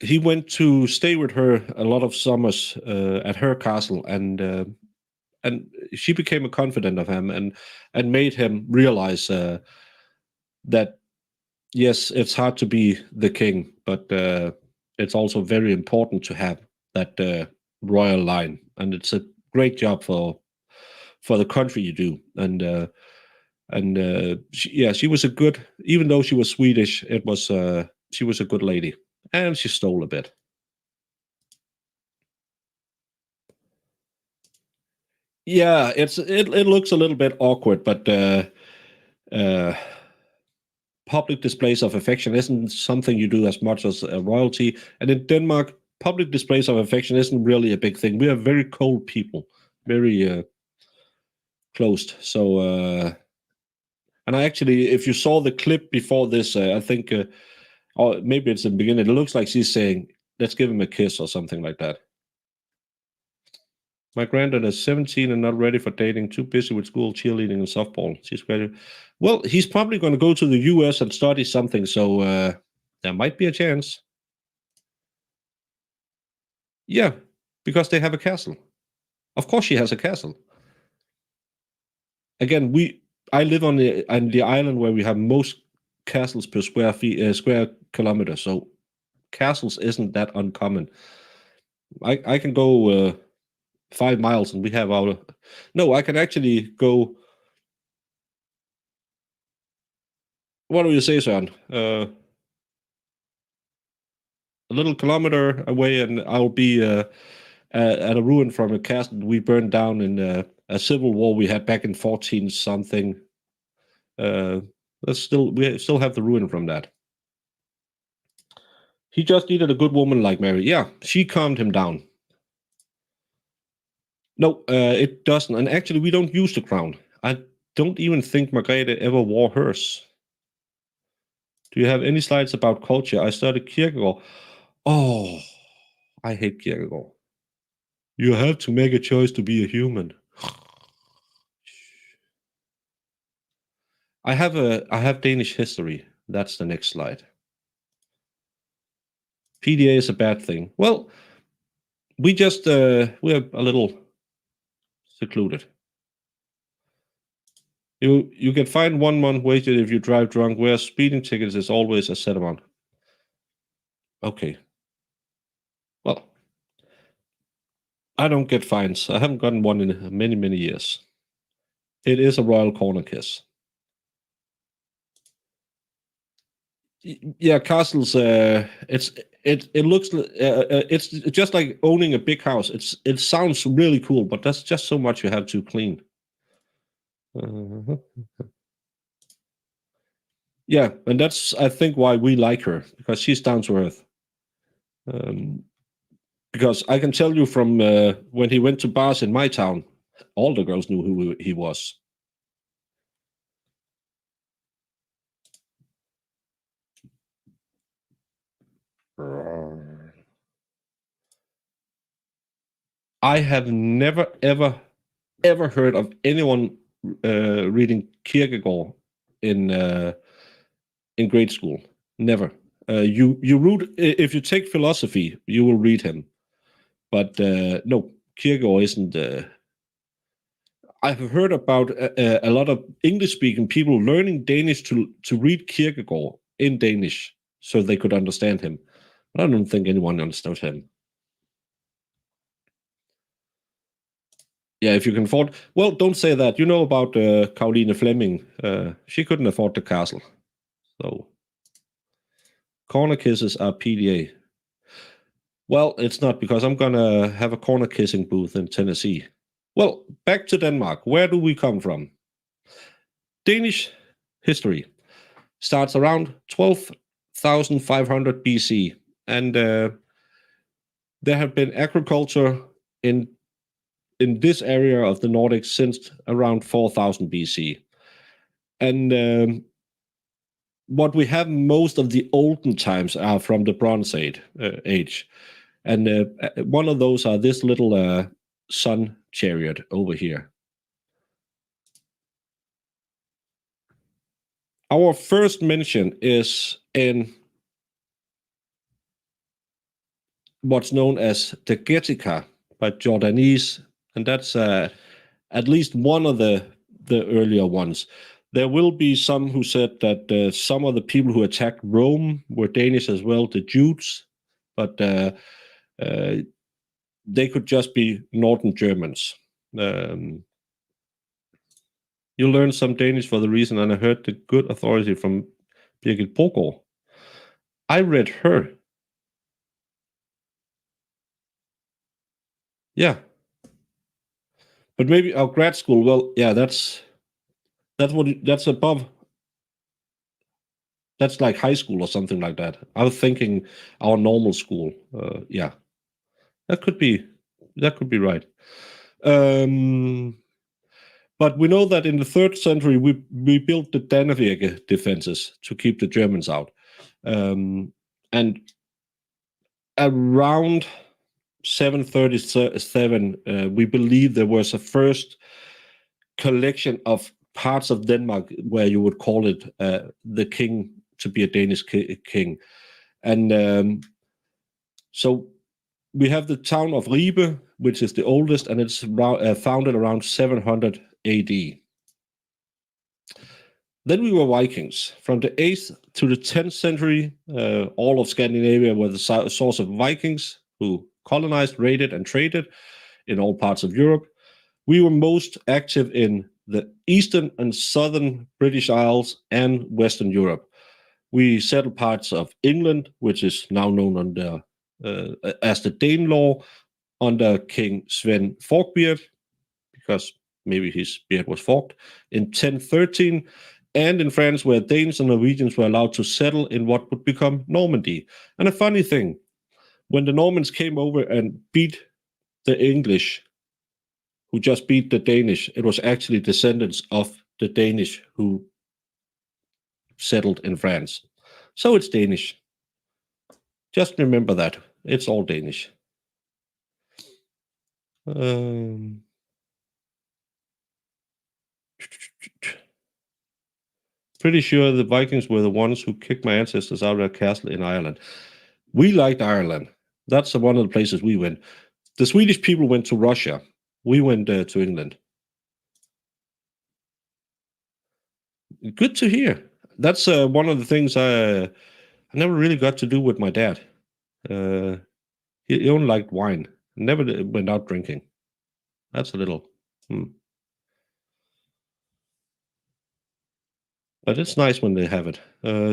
He went to stay with her a lot of summers at her castle, and she became a confidant of him and made him realize that yes, it's hard to be the king, but it's also very important to have that royal line, and it's a great job for the country you do. And she was a good, even though she was Swedish, she was a good lady, and she stole a bit. Yeah, it looks a little bit awkward, but uh, public displays of affection isn't something you do as much as royalty. And in Denmark, public displays of affection isn't really a big thing. We are very cold people, very closed. So, and I actually, if you saw the clip before this, I think, or maybe it's the beginning, it looks like she's saying, let's give him a kiss or something like that. My granddaughter is 17 and not ready for dating, too busy with school, cheerleading, and softball. She's ready. Well, he's probably going to go to the US and study something, so there might be a chance. Yeah, because they have a castle. Of course, she has a castle. Again, I live on the island where we have most castles per square kilometer, so castles isn't that uncommon. I can go 5 miles and we have our. No, I can actually go. What do you say, Søren? A little kilometer away, and I'll be at a ruin from a castle we burned down in a civil war we had back in 14 something. We still have the ruin from that. He just needed a good woman like Mary. Yeah, she calmed him down. No, it doesn't. And actually, we don't use the crown. I don't even think Margrethe ever wore hers. Do you have any slides about culture? I studied Kierkegaard. Oh, I hate Kierkegaard. You have to make a choice to be a human. I have Danish history. That's the next slide. PDA is a bad thing. Well, we're a little secluded. You can find 1 month wasted if you drive drunk, whereas speeding tickets is always a set amount. Okay. Well, I don't get fines. I haven't gotten one in many, many years. It is a royal corner kiss. Yeah, castles. It looks. It's just like owning a big house. It sounds really cool, but that's just so much you have to clean. Uh-huh. Yeah, and that's I think why we like her, because she's down to earth. Because I can tell you from when he went to bars in my town, all the girls knew who he was. I have never, ever heard of anyone reading Kierkegaard in grade school. Never. You read if you take philosophy, you will read him, but no, Kierkegaard isn't. I've heard about a lot of English-speaking people learning Danish to read Kierkegaard in Danish so they could understand him. But I don't think anyone understood him. Yeah, if you can afford. Well, don't say that. You know about Caroline Fleming. She couldn't afford the castle. So, corner kisses are PDA. Well, it's not, because I'm going to have a corner kissing booth in Tennessee. Well, back to Denmark. Where do we come from? Danish history starts around 12,500 BC. And there have been agriculture in this area of the Nordics since around 4000 BC. And what we have most of the olden times are from the Bronze Age. And one of those are this little sun chariot over here. Our first mention is in what's known as the Getica by Jordanese, and that's at least one of the earlier ones. There will be some who said that some of the people who attacked Rome were Danish as well, the Jutes, but they could just be Northern Germans. You learn some Danish for the reason, and I heard the good authority from Birgit Pogård. I read her. Yeah. But maybe our grad school. Well, yeah, that's above. That's like high school or something like that. I was thinking our normal school. Yeah, that could be right. Um, but we know that in the 3rd century we built the Dannevirke defenses to keep the Germans out, and around 737, we believe there was a first collection of parts of Denmark where you would call it the king to be a Danish king. And so we have the town of Ribe, which is the oldest, and it's founded around 700 AD. Then we were Vikings. From the 8th to the 10th century, all of Scandinavia were the source of Vikings who colonized, raided, and traded in all parts of Europe. We were most active in the eastern and southern British Isles and Western Europe. We settled parts of England, which is now known under as the Danelaw, under King Sven Forkbeard, because maybe his beard was forked, in 1013, and in France, where Danes and Norwegians were allowed to settle in what would become Normandy. And a funny thing, when the Normans came over and beat the English, who just beat the Danish, it was actually descendants of the Danish who settled in France. So it's Danish. Just remember that. It's all Danish. Pretty sure the Vikings were the ones who kicked my ancestors out of their castle in Ireland. We liked Ireland. That's one of the places we went. The Swedish people went to Russia. We went to England. Good to hear. That's one of the things I never really got to do with my dad. He only liked wine. Never went out drinking. That's a little. But it's nice when they have it.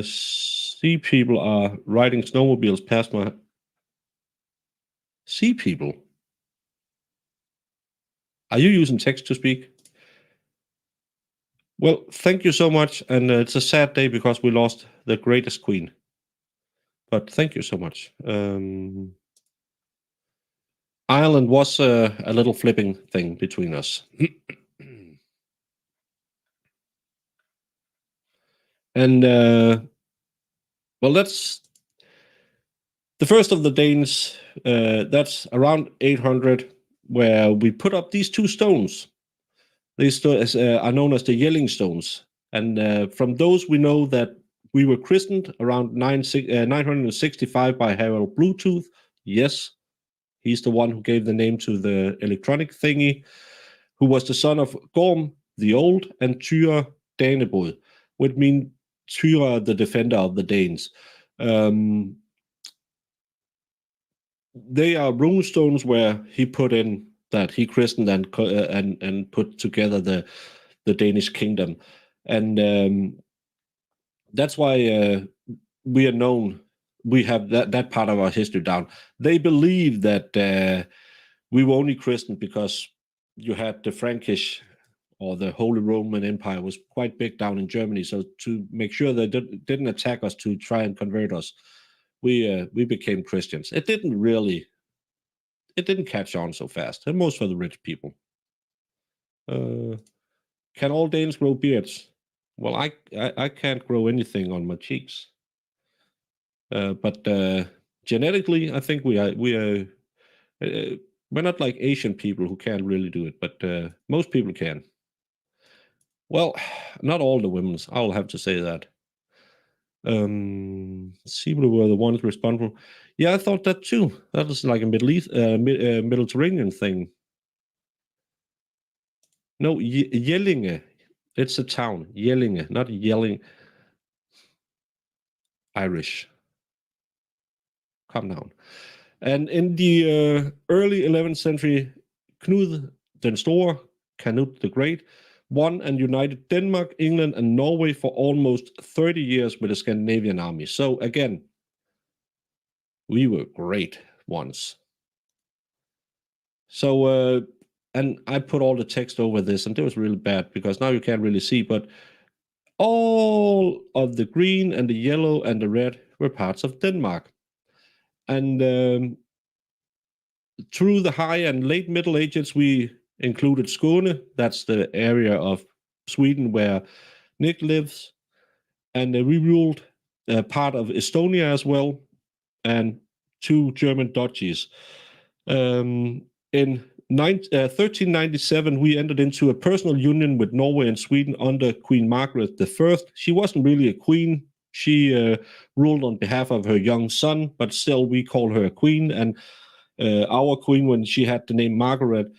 Sea people are riding snowmobiles past my. Sea people? Are you using text to speak? Well, thank you so much. And it's a sad day because we lost the greatest queen. But thank you so much. Ireland was a little flipping thing between us. And, well, that's the first of the Danes. That's around 800, where we put up these 2 stones. These are known as the Yelling stones. And from those, we know that we were christened around 965 by Harald Bluetooth. Yes, he's the one who gave the name to the electronic thingy, who was the son of Gorm the Old and Tyr Danebod, which means Tyr, the defender of the Danes. They are rune stones where he put in that he christened and put together the Danish kingdom, and that's why we are known. We have that part of our history down. They believe that we were only christened because you had the Frankish or the Holy Roman Empire was quite big down in Germany. So to make sure they didn't attack us to try and convert us, we became Christians. It didn't catch on so fast, and most for the rich people. Can all Danes grow beards? Well, I can't grow anything on my cheeks, but genetically, I think we're not like Asian people who can't really do it, but most people can. Well, not all the women. I'll have to say that. People were the ones responsible. Yeah, I thought that too. That was like a Mediterranean thing. No, Jellinge. It's a town. Jellinge, not yelling. Irish. Calm down. And in the early 11th century, Knud den Store, Canute the Great, won and united Denmark, England, and Norway for almost 30 years with the Scandinavian army. So again, we were great once. So and I put all the text over this, and it was really bad because now you can't really see, but all of the green and the yellow and the red were parts of Denmark. And through the high and late Middle Ages, we included Skåne. That's the area of Sweden where Nick lives. And we ruled part of Estonia as well, and 2 German duchies. In 1397, we entered into a personal union with Norway and Sweden under Queen Margaret I. She wasn't really a queen. She ruled on behalf of her young son, but still we call her a queen. And our queen, when she had the name Margaret,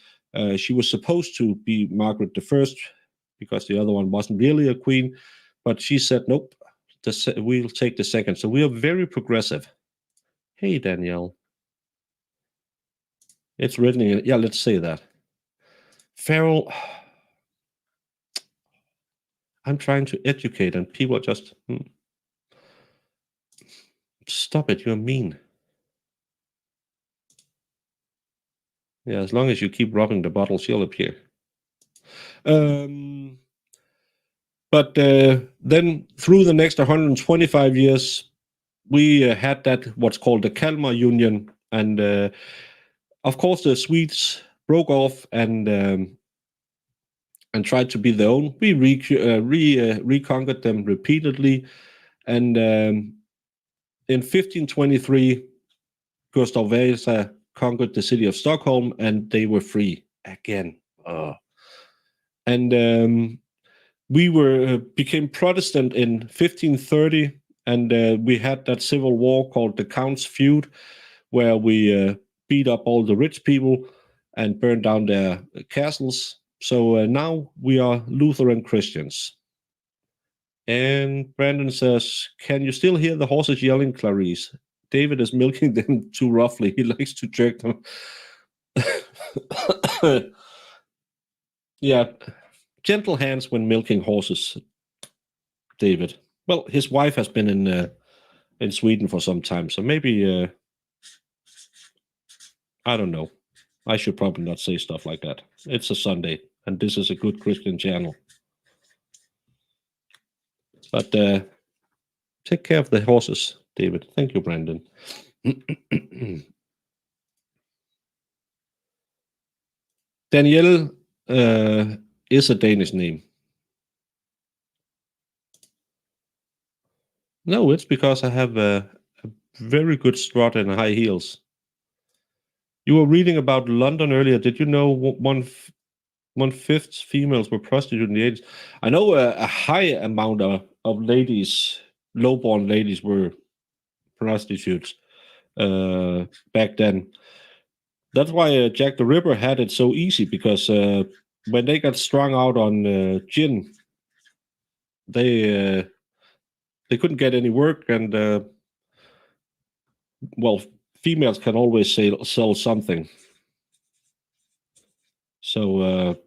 she was supposed to be Margaret I because the other one wasn't really a queen. But she said, nope, we'll take the second. So we are very progressive. Hey, Danielle. It's written in, yeah, let's say that. Farrell, I'm trying to educate and people are just, stop it, you're mean. Yeah, as long as you keep rubbing the bottle, she'll appear. But then through the next 125 years, we had that what's called the Kalmar Union. And of course, the Swedes broke off and tried to be their own. We reconquered them repeatedly. And in 1523, Gustav Vasa conquered the city of Stockholm, and they were free again. And we became Protestant in 1530, and we had that civil war called the Count's Feud, where we beat up all the rich people and burned down their castles. So now we are Lutheran Christians. And Brandon says, can you still hear the horses yelling, Clarice? David is milking them too roughly. He likes to jerk them. Yeah, gentle hands when milking horses, David. Well, his wife has been in Sweden for some time, so maybe, I don't know. I should probably not say stuff like that. It's a Sunday, and this is a good Christian channel. But take care of the horses, David. Thank you, Brandon. Danielle is a Danish name. No, it's because I have a very good strut and high heels. You were reading about London earlier. Did you know one-fifth females were prostitutes in the 80s? I know a high amount of ladies, low-born ladies, were prostitutes back then. That's why Jack the Ripper had it so easy, because when they got strung out on gin, they couldn't get any work, and well, females can always sell something. So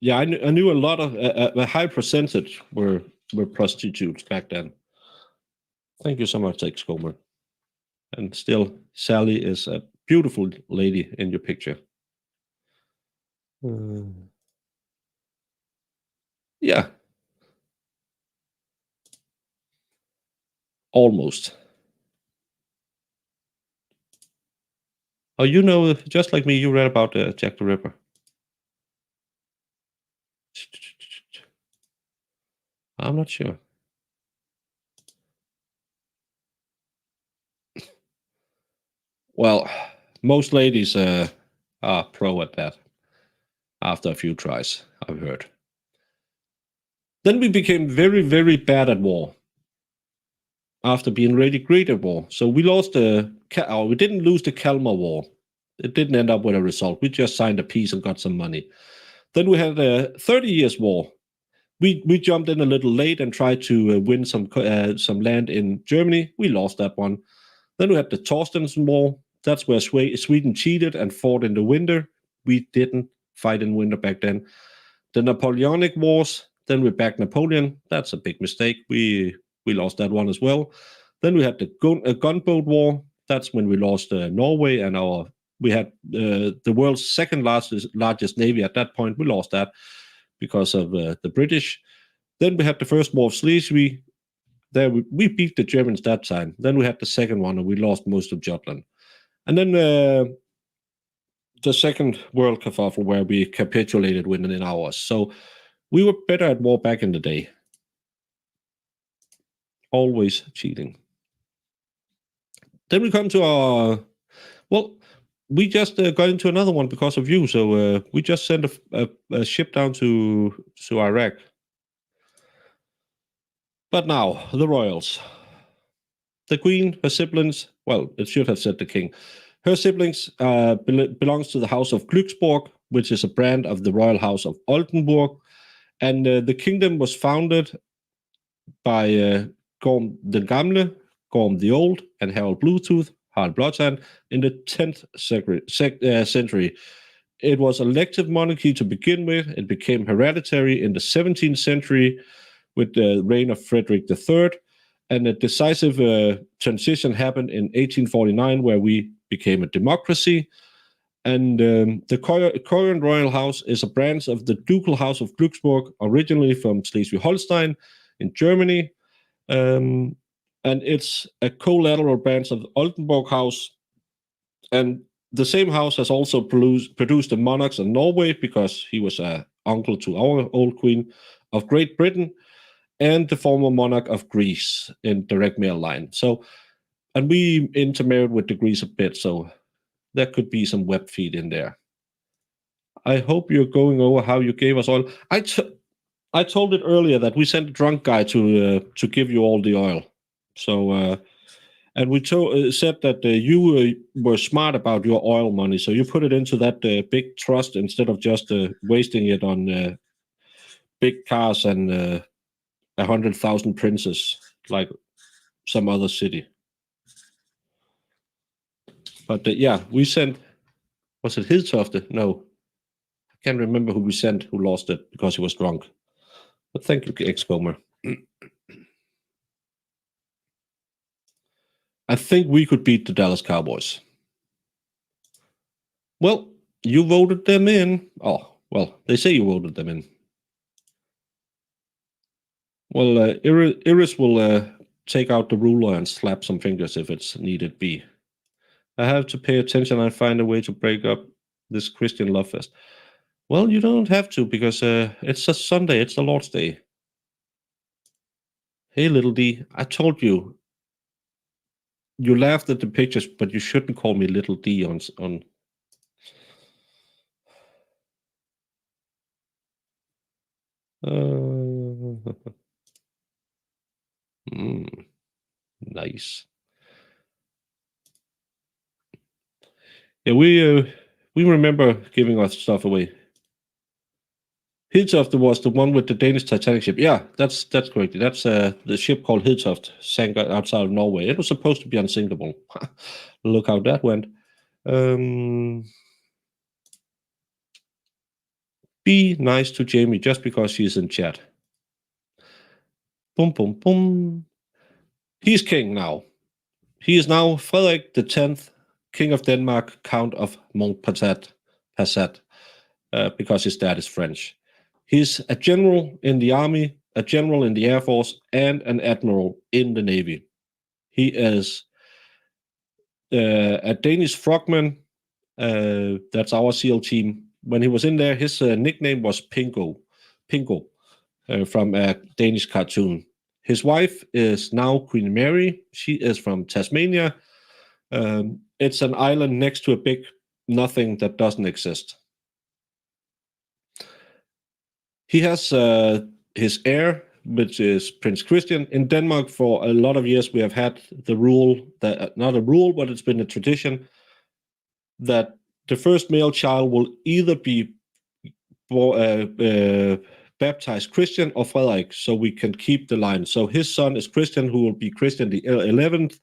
yeah, I knew a lot of a high percentage were prostitutes back then. Thank you so much, X Comer. And still, Sally is a beautiful lady in your picture. Yeah. Almost. Oh, you know, just like me, you read about Jack the Ripper. I'm not sure. Well, most ladies are pro at that after a few tries, I've heard. Then we became very, very bad at war after being really great at war. So we lost we didn't lose the Kalmar War. It didn't end up with a result. We just signed a peace and got some money. Then we had a 30 Years' War. We jumped in a little late and tried to win some land in Germany. We lost that one. Then we had the Torstenson War. That's where Sweden cheated and fought in the winter. We didn't fight in winter back then. The Napoleonic Wars. Then we backed Napoleon. That's a big mistake. We lost that one as well. Then we had the Gunboat War. That's when we lost Norway and our We had the world's second largest navy at that point. We lost that because of the British. Then we had the First War of Schleswig. There we beat the Germans that time. Then we had the second one, and we lost most of Jutland. And then the Second World Kerfuffle, where we capitulated within hours. So we were better at war back in the day. Always cheating. Then we come to our... Well, we just got into another one because of you. So we just sent a ship down to Iraq. But now, the royals. The queen, her siblings... Well, it should have said the king. Her siblings belongs to the House of Glücksburg, which is a brand of the Royal House of Oldenburg. And the kingdom was founded by Gorm the Gamle, Gorm the Old, and Harald Bluetooth, Harald Blåtand, in the 10th century. It was elective monarchy to begin with. It became hereditary in the 17th century with the reign of Frederik III. And a decisive transition happened in 1849, where we became a democracy. And the current royal house is a branch of the Ducal House of Glücksburg, originally from Schleswig-Holstein in Germany. And it's a collateral branch of the Oldenburg House. And the same house has also produced the monarchs of Norway, because he was an uncle to our old queen, of Great Britain, and the former monarch of Greece in direct male line. So, and we intermarried with the Greece a bit, so there could be some web feed in there. I hope you're going over how you gave us oil. I told it earlier that we sent a drunk guy to give you all the oil. So, and we said that you were smart about your oil money, so you put it into that big trust instead of just wasting it on big cars and 100,000 princes like some other city. But yeah, we sent... Was it Hildtofte? No. I can't remember who we sent who lost it because he was drunk. But thank you, X-Comer. I think we could beat the Dallas Cowboys. Well, you voted them in. Oh, well, they say you voted them in. Well, Iris will take out the ruler and slap some fingers if it's needed be. I have to pay attention and find a way to break up this Christian love fest. Well, you don't have to, because it's a Sunday. It's the Lord's Day. Hey, little D, I told you. You laughed at the pictures, but you shouldn't call me little D on... Nice. Yeah, we remember giving our stuff away. Hildtofte was the one with the Danish Titanic ship. Yeah, that's correct. That's the ship called Hildtofte, sank outside of Norway. It was supposed to be unsinkable. Look how that went. Be nice to Jamie just because she's in chat. Boom, boom, boom. He's king now. He is now Frederik X, King of Denmark, Count of Montpasat, because his dad is French. He's a general in the army, a general in the air force, and an admiral in the navy. He is a Danish frogman. That's our SEAL team. When he was in there, his nickname was Pingo from a Danish cartoon. His wife is now Queen Mary. She is from Tasmania. It's an island next to a big nothing that doesn't exist. He has his heir, which is Prince Christian. In Denmark, for a lot of years, we have had the rule, that not a rule, but it's been a tradition, that the first male child will either be baptized Christian or Frederik, so we can keep the line. So his son is Christian, who will be Christian the 11th.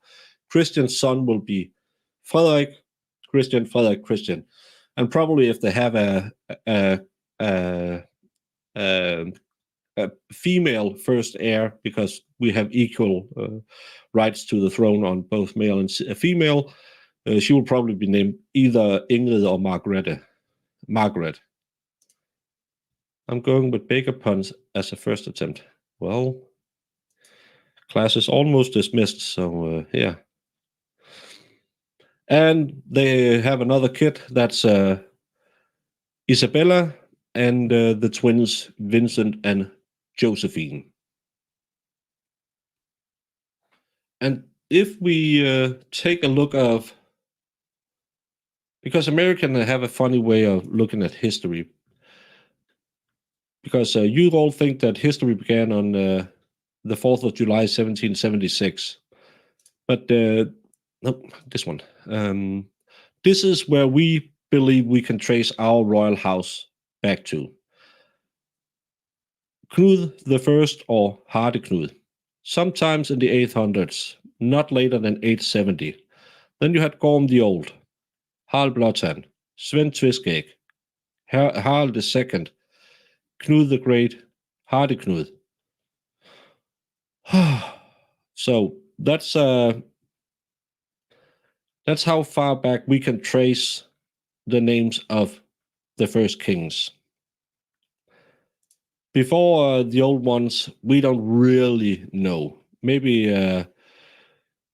Christian's son will be Frederik, Christian. And probably if they have a female first heir, because we have equal rights to the throne on both male and female, She will probably be named either Ingrid or Margaret. I'm going with Baker puns as a first attempt. Well, class is almost dismissed, so yeah. And they have another kid, that's Isabella, and the twins Vincent and Josephine. And if we take a look of, because Americans have a funny way of looking at history, because you all think that history began on the 4th of July, 1776. But no, this one. This is where we believe we can trace our royal house back to. Knud the First, or Hardeknud, sometimes in the 800s, not later than 870. Then you had Gorm the Old, Harald Blåtand, Sven Tviskæg, Harald II, Knud the Great, Hardeknud. So that's how far back we can trace the names of the first kings. Before the old ones, we don't really know. Maybe,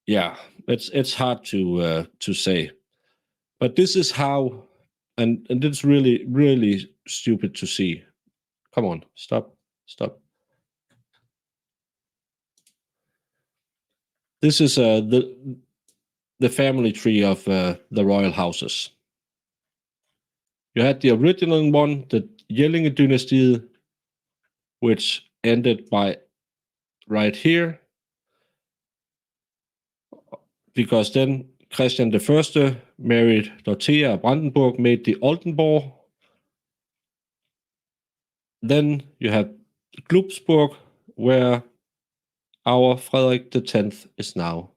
yeah, it's hard to say. But this is how, and it's really, really stupid to see. Come on, stop. This is the family tree of the royal houses. You had the original one, the Jellinge dynasty, which ended by right here, because then Christian I married Dorothea of Brandenburg, made the Oldenburg. Then you have Glücksburg, where our Frederik X is now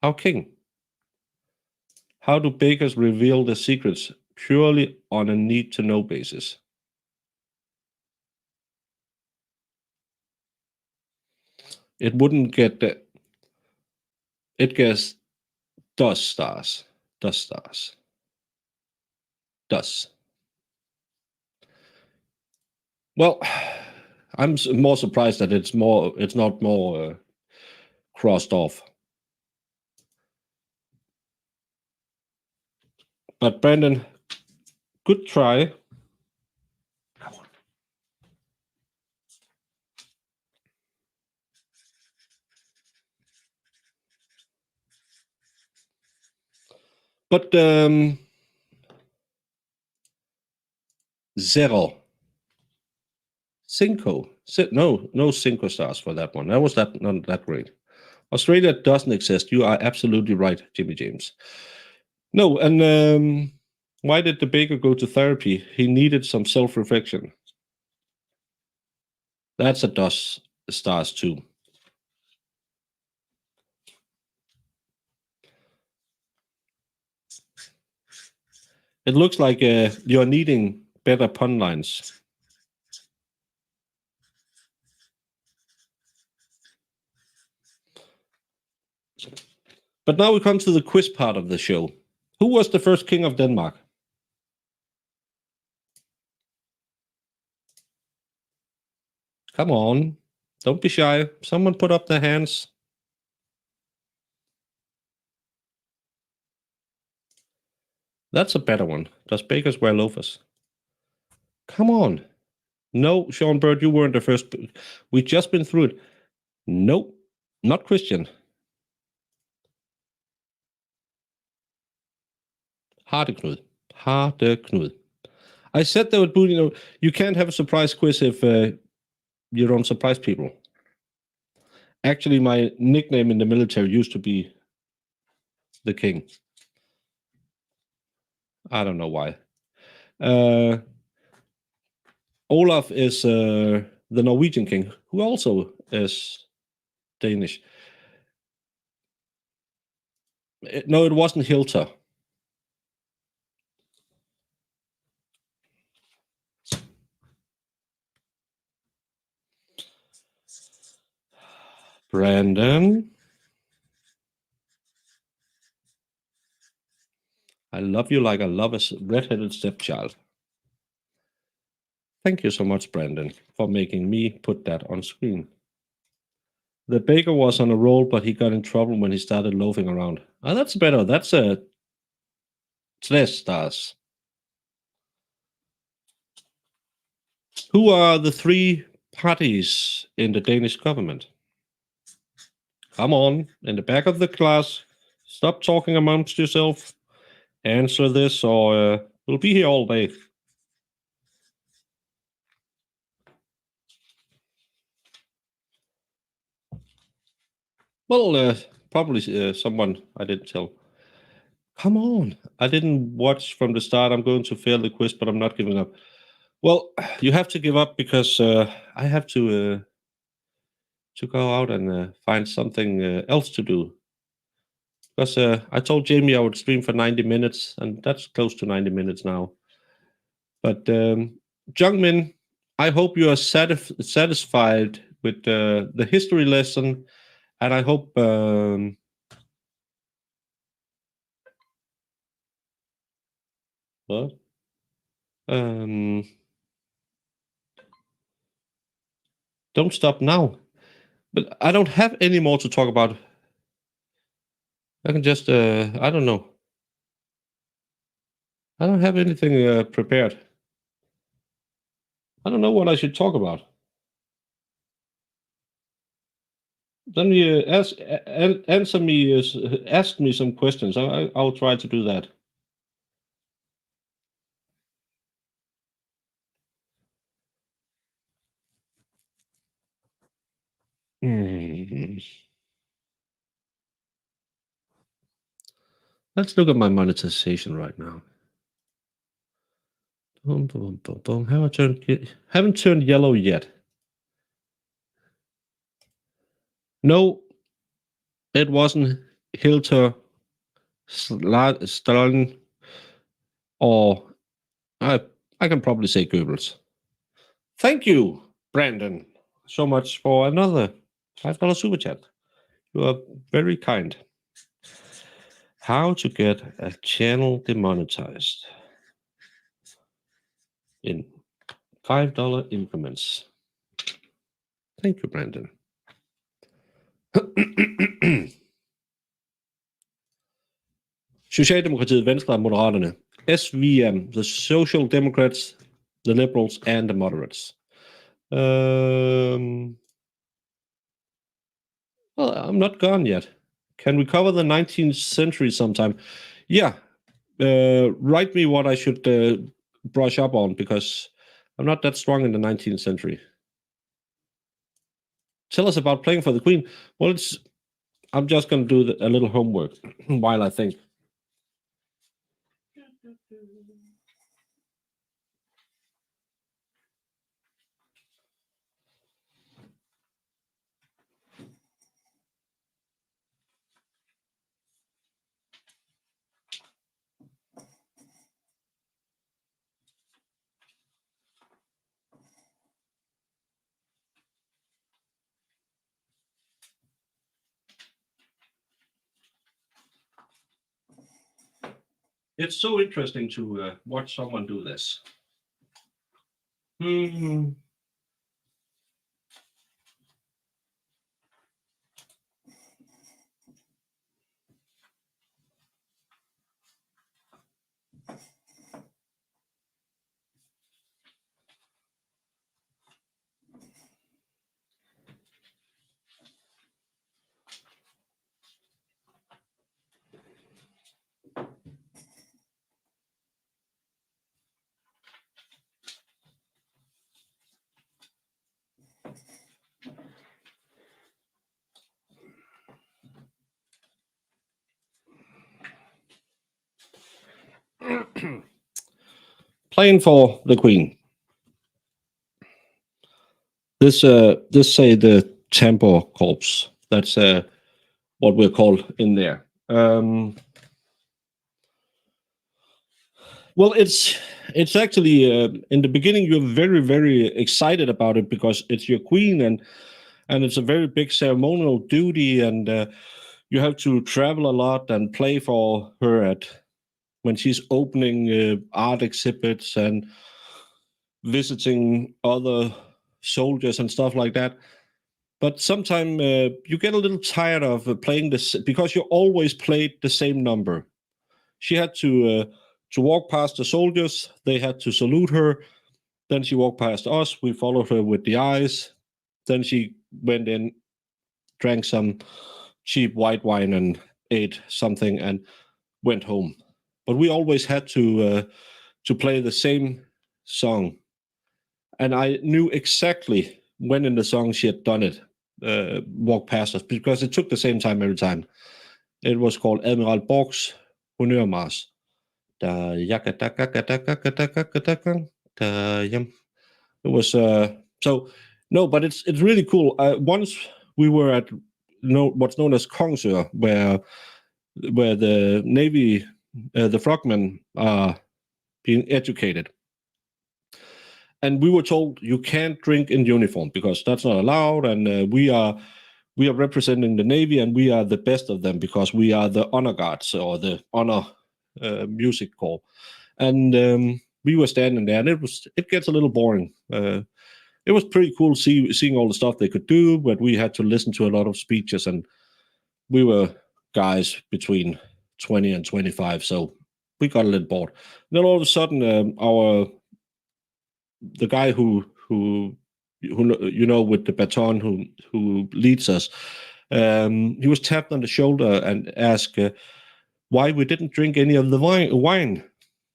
our king. How do bakers reveal the secrets? Purely on a need-to-know basis. It wouldn't get it gets dust stars. Well, I'm more surprised that it's not more crossed off. But Brandon, good try. Come on. But 0. Cinco. No 5 stars for that one. That was not that great. Australia doesn't exist. You are absolutely right, Jimmy James. No, and why did the baker go to therapy? He needed some self-reflection. That's a DOS stars too. It looks like you're needing better pun lines. But now we come to the quiz part of the show. Who was the first king of Denmark? Come on. Don't be shy. Someone put up their hands. That's a better one. Does bakers wear loafers? Come on. No, Sean Bird, you weren't the first. We've just been through it. Nope. Not Christian. Hardeknud. I said there would be, you can't have a surprise quiz if you don't surprise people. Actually, my nickname in the military used to be the King. I don't know why. Olaf is the Norwegian king, who also is Danish. No, it wasn't Hilter. Brandon. I love you like I love a red-headed stepchild. Thank you so much, Brandon, for making me put that on screen. The baker was on a roll, but he got in trouble when he started loafing around. Oh, that's better. That's a 3 stars. Who are the 3 parties in the Danish government? Come on, in the back of the class. Stop talking amongst yourself. Answer this, or we'll be here all day. Well, probably someone I didn't tell. Come on. I didn't watch from the start. I'm going to fail the quiz, but I'm not giving up. Well, you have to give up because I have to go out and find something else to do. Because I told Jamie I would stream for 90 minutes, and that's close to 90 minutes now. But Jungmin, I hope you are satisfied with the history lesson, and I hope what? Don't stop now. But I don't have any more to talk about. I can just I don't know. I don't have anything prepared. I don't know what I should talk about. Then you answer me, ask me some questions. I'll try to do that. Hmm. Let's look at my monetization right now. Boom, boom, boom, boom. Haven't turned yellow yet. No, it wasn't Hilter Stalin, or I can probably say Goebbels. Thank you, Brandon, so much for another $5 super chat. You are very kind. How to get a channel demonetized in $5 increments. Thank you, Brandon. Socialdemokratiet, Venstre og Moderaterne. SVM, the Social Democrats, the Liberals, and the Moderates. Well, I'm not gone yet. Can we cover the 19th century sometime? Yeah. Write me what I should brush up on, because I'm not that strong in the 19th century. Tell us about playing for the Queen. Well, I'm just going to do a little homework while I think. It's so interesting to watch someone do this. Playing for the Queen. This say the Temple Corps. That's what we're called in there. Well, it's actually in the beginning you're very, very excited about it because it's your queen, and it's a very big ceremonial duty, and you have to travel a lot and play for her at when she's opening art exhibits and visiting other soldiers and stuff like that. But sometimes you get a little tired of playing this because you always played the same number. She had to walk past the soldiers. They had to salute her. Then she walked past us. We followed her with the eyes. Then she went in, drank some cheap white wine and ate something and went home. But we always had to play the same song, and I knew exactly when in the song she had done it, walked past us, because it took the same time every time. It was called Admiral Borg's Honnørmars. Da yakka dakka dakka dakka dakka da yum. It was so no, but it's really cool. Once we were at what's known as Kongsør, where the Navy, the frogmen are being educated. And we were told you can't drink in uniform because that's not allowed, and we are representing the Navy, and we are the best of them because we are the honor guards or the honor music corps. And we were standing there, and it gets a little boring. It was pretty cool seeing all the stuff they could do, but we had to listen to a lot of speeches, and we were guys between 20 and 25, so we got a little bored. And then all of a sudden, the guy who with the baton who leads us, he was tapped on the shoulder and asked why we didn't drink any of the wine.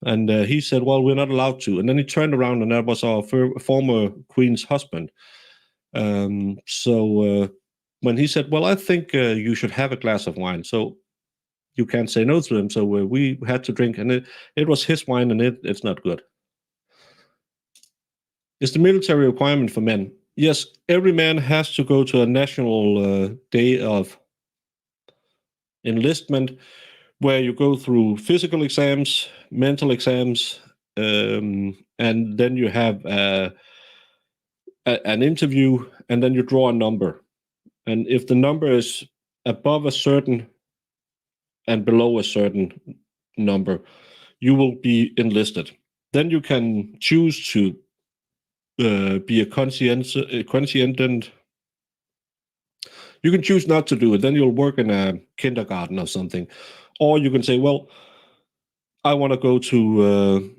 And he said, well, we're not allowed to. And then he turned around, and that was our former queen's husband. So when he said, well, I think you should have a glass of wine, so you can't say no to him. So we had to drink, and it was his wine, and it's not good. Is the military requirement for men? Yes, every man has to go to a national day of enlistment, where you go through physical exams, mental exams, and then you have an interview, and then you draw a number. And if the number is above a certain and below a certain number, you will be enlisted. Then you can choose to be a conscientious. You can choose not to do it. Then you'll work in a kindergarten or something. Or you can say, well, I want to go to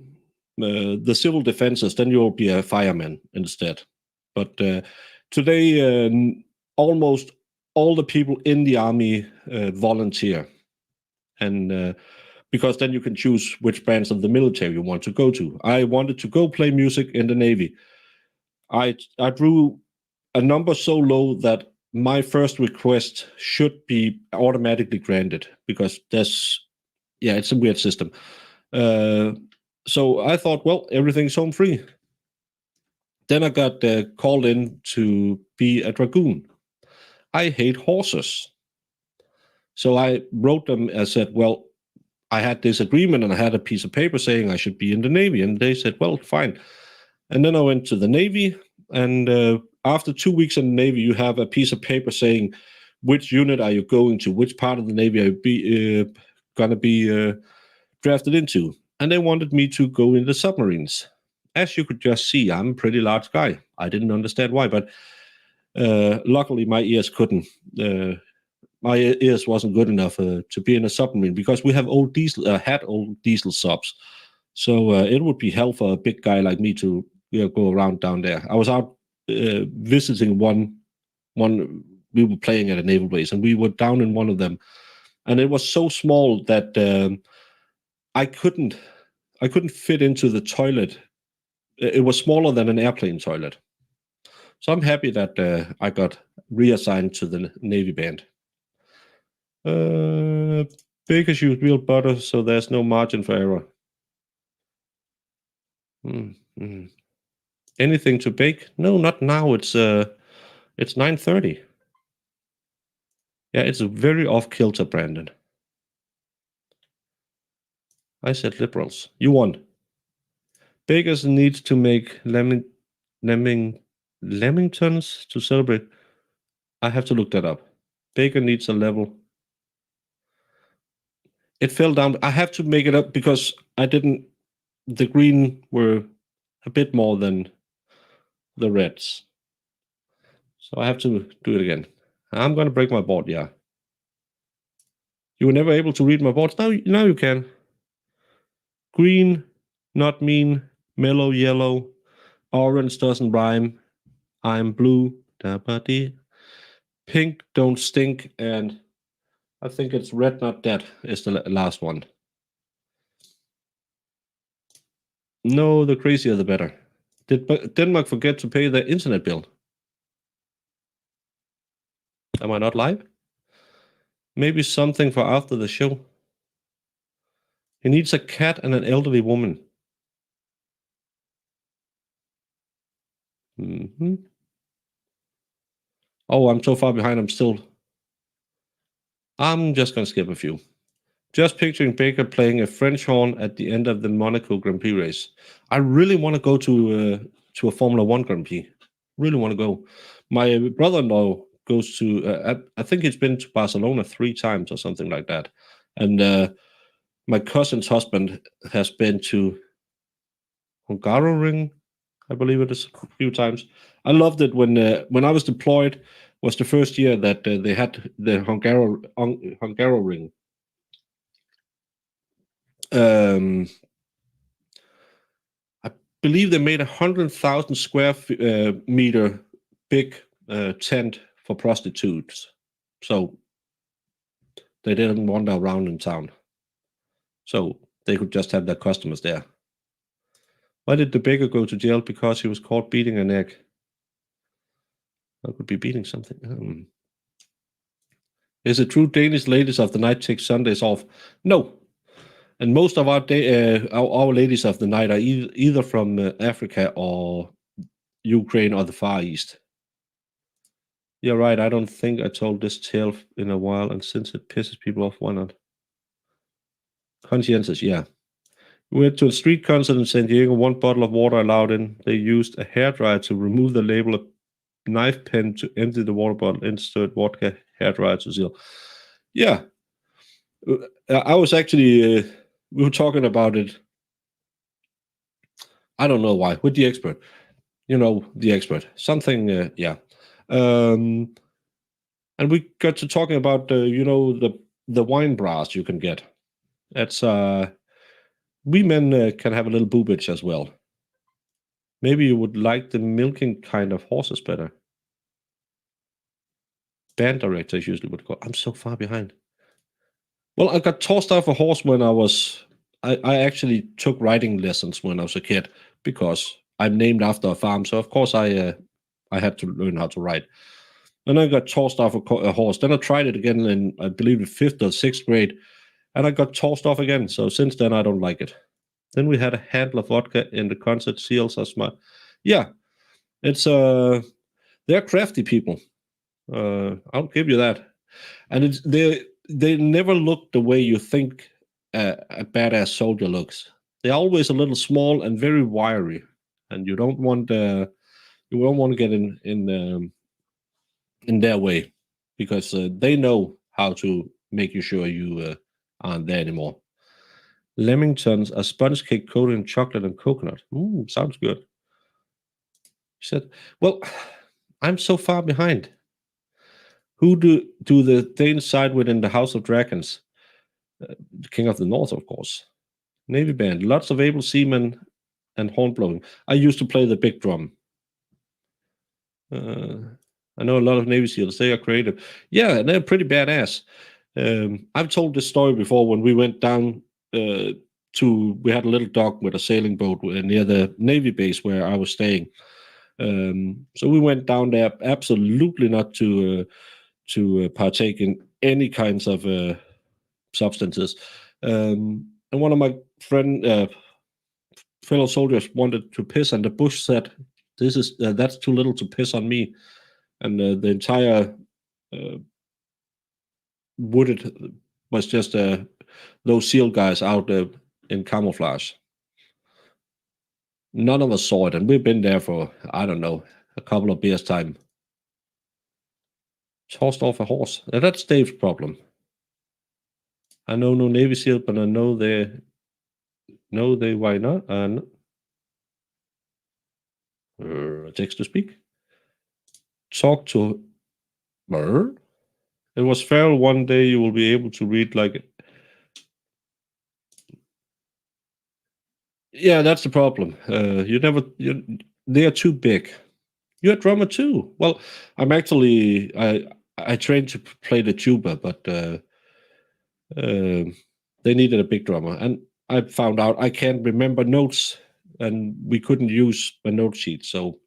the civil defenses. Then you'll be a fireman instead. But today, almost all the people in the army volunteer. And because then you can choose which branch of the military you want to go to. I wanted to go play music in the Navy. I drew a number so low that my first request should be automatically granted, because it's a weird system. So I thought, well, everything's home free. Then I got called in to be a dragoon. I hate horses. So I wrote them and said, well, I had this agreement and I had a piece of paper saying I should be in the Navy. And they said, well, fine. And then I went to the Navy, and after 2 weeks in the Navy, you have a piece of paper saying which unit are you going to, which part of the Navy are you going to be drafted into. And they wanted me to go in the submarines. As you could just see, I'm a pretty large guy. I didn't understand why, but luckily my ears couldn't. My ears wasn't good enough to be in a submarine, because we have had old diesel subs. So it would be hell for a big guy like me to go around down there. I was out visiting one. We were playing at a naval base, and we were down in one of them, and it was so small that I couldn't fit into the toilet. It was smaller than an airplane toilet. So I'm happy that I got reassigned to the Navy band. Bakers use real butter, so there's no margin for error. Anything to bake? No, not now. It's 9:30. Yeah, it's very off kilter, Brandon. I said liberals. You won. Bakers need to make lamingtons to celebrate. I have to look that up. Baker needs a level. It fell down. I have to make it up because I didn't. The green were a bit more than the reds. So I have to do it again. I'm going to break my board, yeah. You were never able to read my boards. Now you can. Green, not mean. Mellow, yellow. Orange doesn't rhyme. I'm blue. Da-ba-dee. Pink, don't stink. And I think it's red, not dead is the last one. No, the crazier the better. Did Denmark forget to pay their internet bill? Am I not live? Maybe something for after the show. He needs a cat and an elderly woman. Mm-hmm. Oh, I'm so far behind. I'm just going to skip a few. Just picturing Baker playing a French horn at the end of the Monaco Grand Prix race. I really want to go to a Formula One Grand Prix. Really want to go. My brother-in-law goes to. I think he's been to Barcelona 3 times or something like that, and my cousin's husband has been to Hungaroring, I believe it is, a few times. I loved it when I was deployed. Was the first year that they had the Hungaroring. I believe they made 100,000 square meter big tent for prostitutes, so they didn't wander around in town. So they could just have their customers there. Why did the baker go to jail? Because he was caught beating an egg. I could be beating something. Is it true Danish ladies of the night take Sundays off? No. And most of our ladies of the night are either from Africa or Ukraine or the Far East. You're right. I don't think I told this tale in a while, and since it pisses people off, why not? Conscientious, yeah. We went to a street concert in San Diego. 1 bottle of water allowed in. They used a hairdryer to remove the label, a knife pen to empty the water bottle, insert vodka, hairdryer to seal. Yeah. I was actually, we were talking about it. I don't know why, with the expert. You know, the expert. Something, yeah. And we got to talking about, the wine bras you can get. That's, we men can have a little boobage as well. Maybe you would like the milking kind of horses better. Band directors usually would go, I'm so far behind. Well, I got tossed off a horse when I actually took riding lessons when I was a kid because I'm named after a farm. So, of course, I had to learn how to ride. Then I got tossed off a horse. Then I tried it again in, I believe, the 5th or 6th grade. And I got tossed off again. So since then, I don't like it. Then we had a handle of vodka in the concert. Seals us my... Yeah, it's... they're crafty people. I'll give you that. And they never look the way you think a badass soldier looks. They're always a little small and very wiry, and you don't want to get in their way because they know how to make you sure you aren't there anymore. Lemingtons, a sponge cake coated in chocolate and coconut. Sounds good. She said, "Well, I'm so far behind. Who do the Danes side with in the House of Dragons? The King of the North, of course. Navy band, lots of able seamen and horn blowing. I used to play the big drum. I know a lot of Navy SEALs. They are creative. Yeah, they're pretty badass. I've told this story before when we went down we had a little dock with a sailing boat near the Navy base where I was staying. So we went down there absolutely not to partake in any kinds of substances. And one of my fellow soldiers wanted to piss, and the bush said, that's too little to piss on me." And the entire wooded was just those SEAL guys out in camouflage. None of us saw it, and we've been there for, I don't know, a couple of beers time. Tossed off a horse. That's Dave's problem. I know no Navy SEAL, but I know they why not? Text to speak. Talk to her. It was fair. One day you will be able to read like. Yeah, that's the problem. They are too big. You're a drummer too. Well, I trained to play the tuba, but they needed a big drummer, and I found out I can't remember notes, and we couldn't use a note sheet, so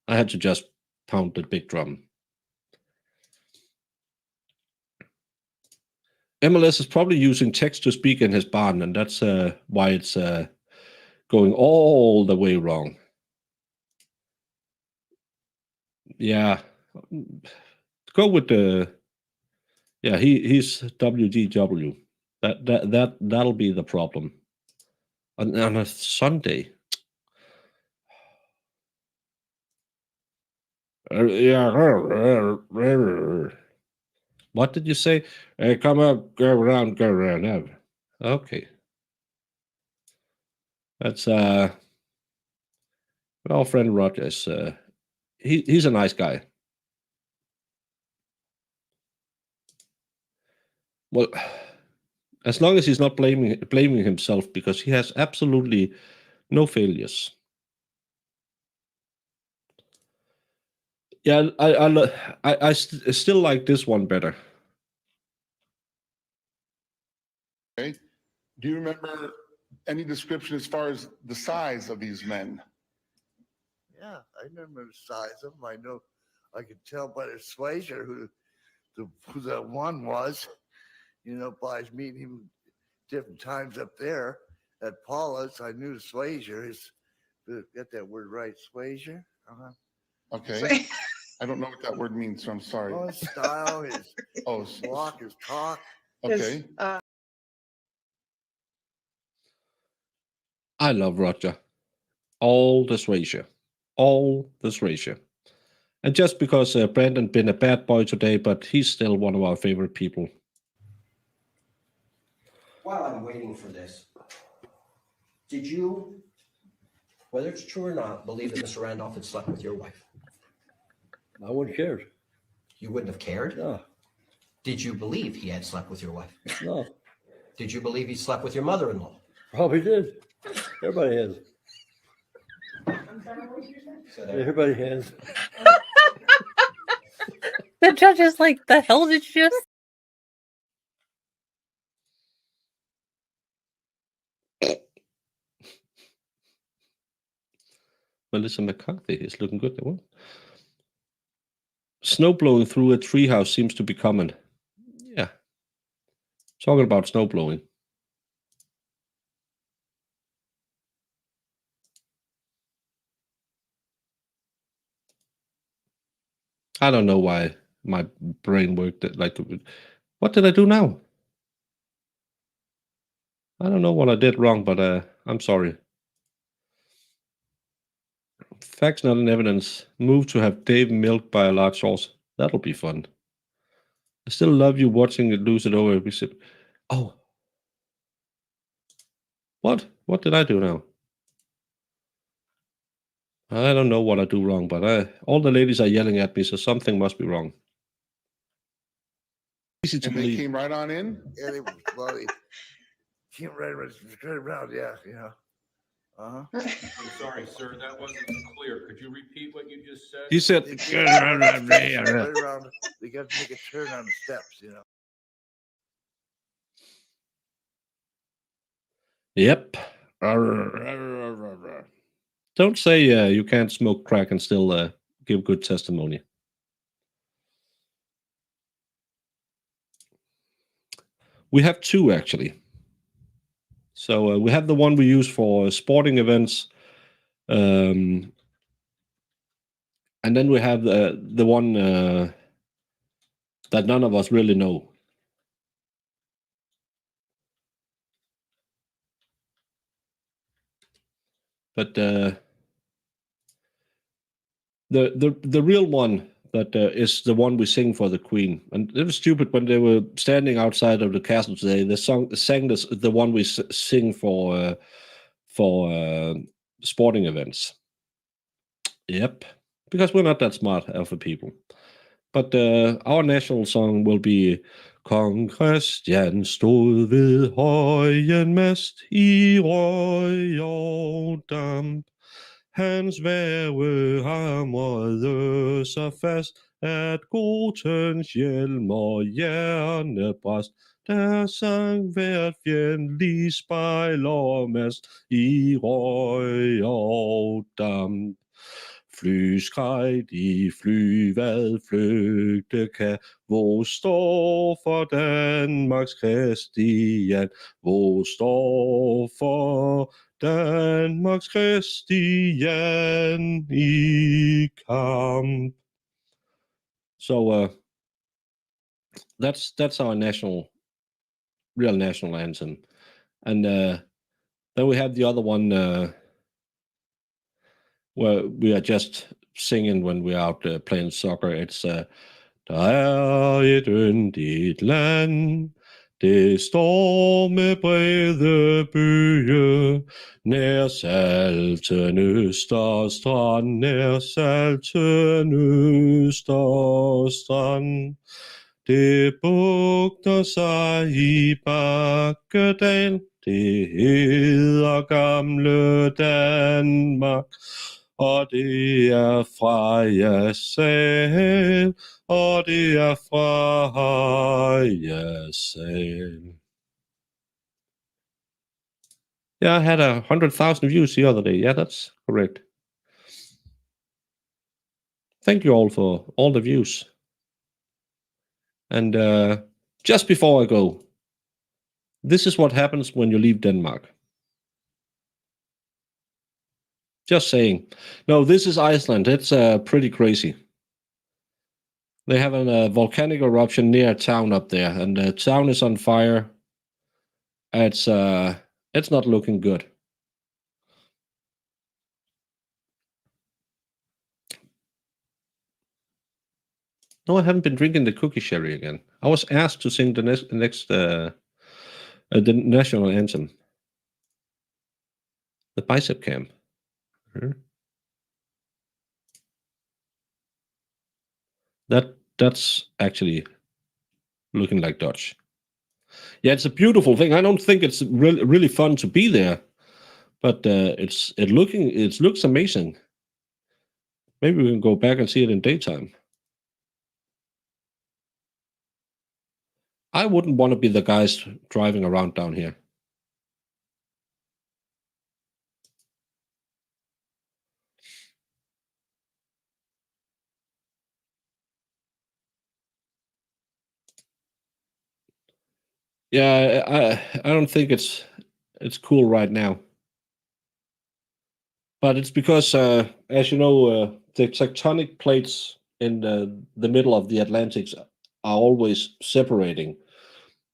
I had to just pound the big drum. MLS is probably using text to speak in his barn, and that's why it's going all the way wrong. Yeah, go with the. Yeah, he's WDW. That'll be the problem. On a Sunday. Yeah. What did you say? Come up, go around. Okay. That's our friend Rogers. He's a nice guy. Well, as long as he's not blaming himself, because he has absolutely no failures. Yeah, I still like this one better. Okay. Do you remember any description as far as the size of these men? Yeah, I remember the size of them. I know, I could tell by the Swayzer who the one was, by meeting him different times up there at Paula's. I knew the Swayzer is, get that word right, Swayzer? Uh-huh. Okay. I don't know what that word means, so I'm sorry. Oh, his style, his walk, his talk. Okay. I love Roger. All this ratio. And just because Brandon been a bad boy today, but he's still one of our favorite people. While I'm waiting for this, did you, whether it's true or not, believe that Mr. Randolph had slept with your wife? I wouldn't care. You wouldn't have cared? No, Did you believe he had slept with your wife? no. Did you believe he slept with your mother-in-law? Probably did. Everybody has. Everybody has. The judge is like, the hell did you just? Melissa McCarthy is looking good. What? Snow blowing through a treehouse seems to be common. Yeah. Talking about snow blowing. I don't know why my brain worked like. What did I do now? I don't know what I did wrong, but I'm sorry. Facts not in evidence. Move to have Dave milked by a large horse. That'll be fun. I still love you watching it lose it over every sip. Oh. What? What did I do now? I don't know what I do wrong, but all the ladies are yelling at me, so something must be wrong. Easy to And they believe. came right on in? Yeah, they came right around, yeah. Uh-huh. I'm sorry, sir, that wasn't clear. Could you repeat what you just said? He said, They came right around, they got to make a turn on the steps, Yep. Don't say you can't smoke crack and still give good testimony. We have two, actually. So we have the one we use for sporting events. And then we have the one that none of us really know. But the real one But it's the one we sing for the Queen. And it was stupid when they were standing outside of the castle today. They sang this, the one we sing for sporting events. Yep, because we're not that smart alpha people. But our national song will be Kong Christian stod ved højen mast I røg og damp. Hans værge hamrede så fast, at gotens hjelm og hjerne brast. Der sang hvert fjendtlig spejl og mast I røg og damp. Flyskreg de fly, hvad flygte kan, hvor står for Danmarks Christian, hvor står for Danmarks Christian I kamp. So that's our real national anthem, and then we have the other one where we are just singing when we're out playing soccer. It's der et yndigt land, det står med brede bøge, nær salten Østerstrand, nær salten Østerstrand. Det bugter sig I Bakkedal, det hedder gamle Danmark, og det er Freja sal, og det er Freja sal. Yeah, I had 100,000 views the other day. Yeah, that's correct. Thank you all for all the views. And just before I go, this is what happens when you leave Denmark. Just saying. No, this is Iceland. It's pretty crazy. They have a volcanic eruption near a town up there, and the town is on fire. It's not looking good. No, I haven't been drinking the cookie sherry again. I was asked to sing the next the national anthem, the bicep camp. That's actually looking like Dutch. Yeah, it's a beautiful thing. I don't think it's really fun to be there, but it looks amazing. Maybe we can go back and see it in daytime. I wouldn't want to be the guys driving around down here. Yeah, I don't think it's cool right now. But it's because, as you know, the tectonic plates in the middle of the Atlantic are always separating.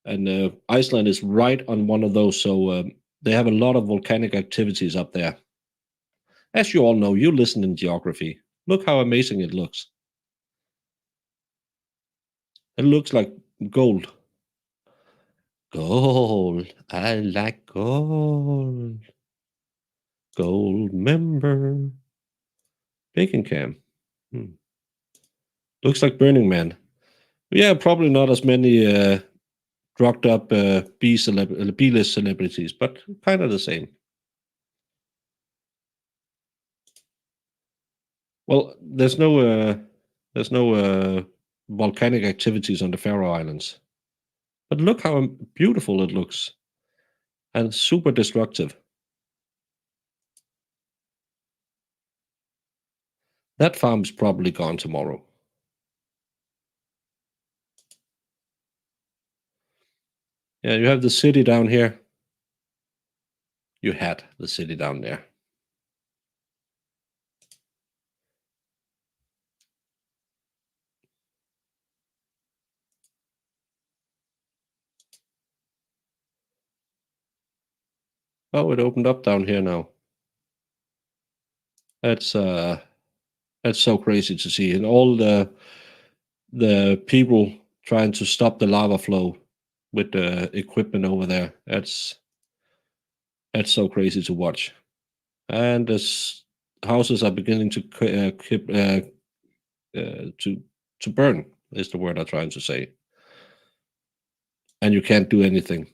And Iceland is right on one of those, so they have a lot of volcanic activities up there. As you all know, you listen in geography. Look how amazing it looks. It looks like gold. Gold. I like gold. Gold member. Bacon cam. Looks like Burning Man. Yeah, probably not as many drugged up B-list celebrities, but kind of the same. Well, there's no volcanic activities on the Faroe Islands. But look how beautiful it looks. And super destructive. That farm is probably gone tomorrow. Yeah, you have the city down here. You had the city down there. Oh, it opened up down here now. It's That's so crazy to see. And all the people trying to stop the lava flow with the equipment over there. That's so crazy to watch. And as houses are beginning to to burn, is the word I'm trying to say. And you can't do anything.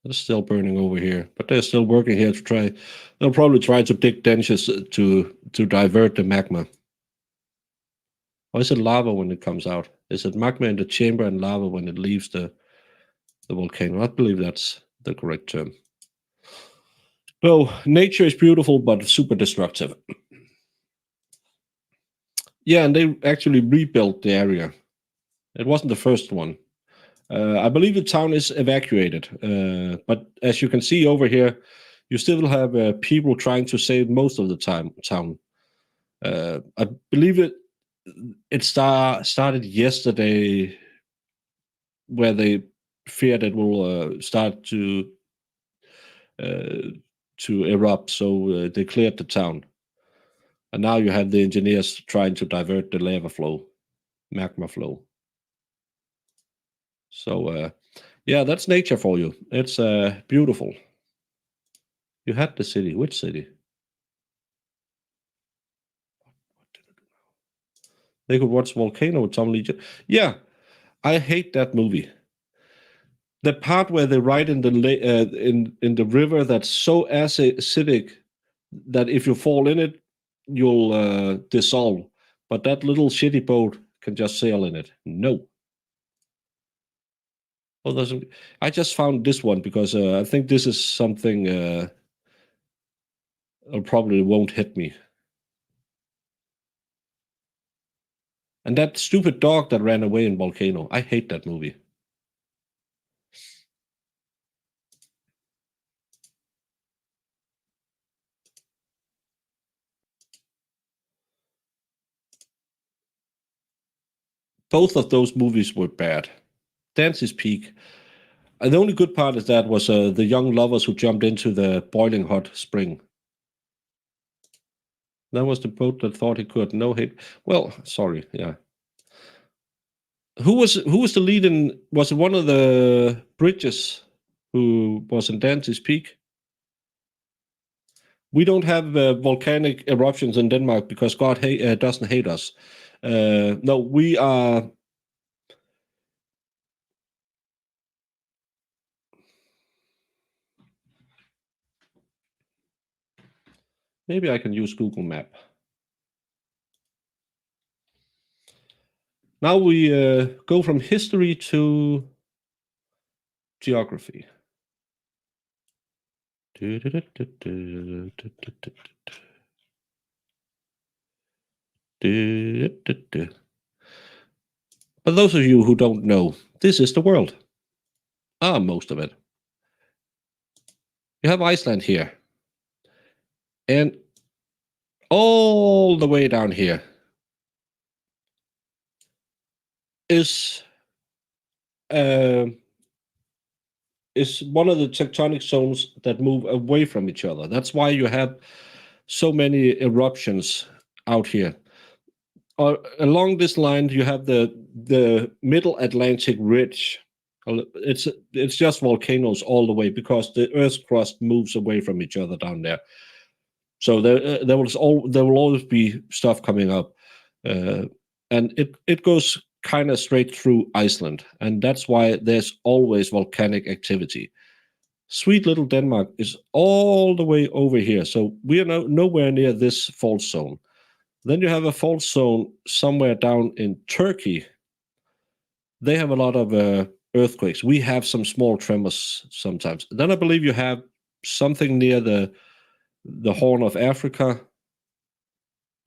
It's still burning over here, but they're still working here to try. They'll probably try to dig trenches to divert the magma. Or is it lava when it comes out? Is it magma in the chamber and lava when it leaves the volcano? I believe that's the correct term. No, nature is beautiful, but super destructive. Yeah, and they actually rebuilt the area. It wasn't the first one. I believe the town is evacuated, but as you can see over here, you still have people trying to save most of the town. I believe it started yesterday, where they feared it will start to erupt, so they cleared the town. And now you have the engineers trying to divert the magma flow. So, yeah, that's nature for you. It's beautiful. You had the city. Which city? They could watch Volcano with Tom Lee. Yeah, I hate that movie. The part where they ride in the in the river that's so acidic that if you fall in it, you'll dissolve. But that little shitty boat can just sail in it. No. Oh, I just found this one because I think this is something probably won't hit me. And that stupid dog that ran away in Volcano. I hate that movie. Both of those movies were bad. Dante's Peak. The only good part is that was the young lovers who jumped into the boiling hot spring. That was the boat that thought he could. No hate. Well, sorry. Yeah. Who was the lead in? Was it one of the Bridges who was in Dante's Peak? We don't have volcanic eruptions in Denmark because God doesn't hate us. No, we are. Maybe I can use Google Map. Now we go from history to geography. For those of you who don't know, this is the world. Most of it. You have Iceland here. And all the way down here is one of the tectonic zones that move away from each other. That's why you have so many eruptions out here. Along this line, you have the Middle Atlantic Ridge. It's just volcanoes all the way because the Earth's crust moves away from each other down there. So there will always be stuff coming up, and it goes kind of straight through Iceland, and that's why there's always volcanic activity. Sweet little Denmark is all the way over here, so we are nowhere near this fault zone. Then you have a fault zone somewhere down in Turkey. They have a lot of earthquakes. We have some small tremors sometimes. Then I believe you have something near the Horn of Africa.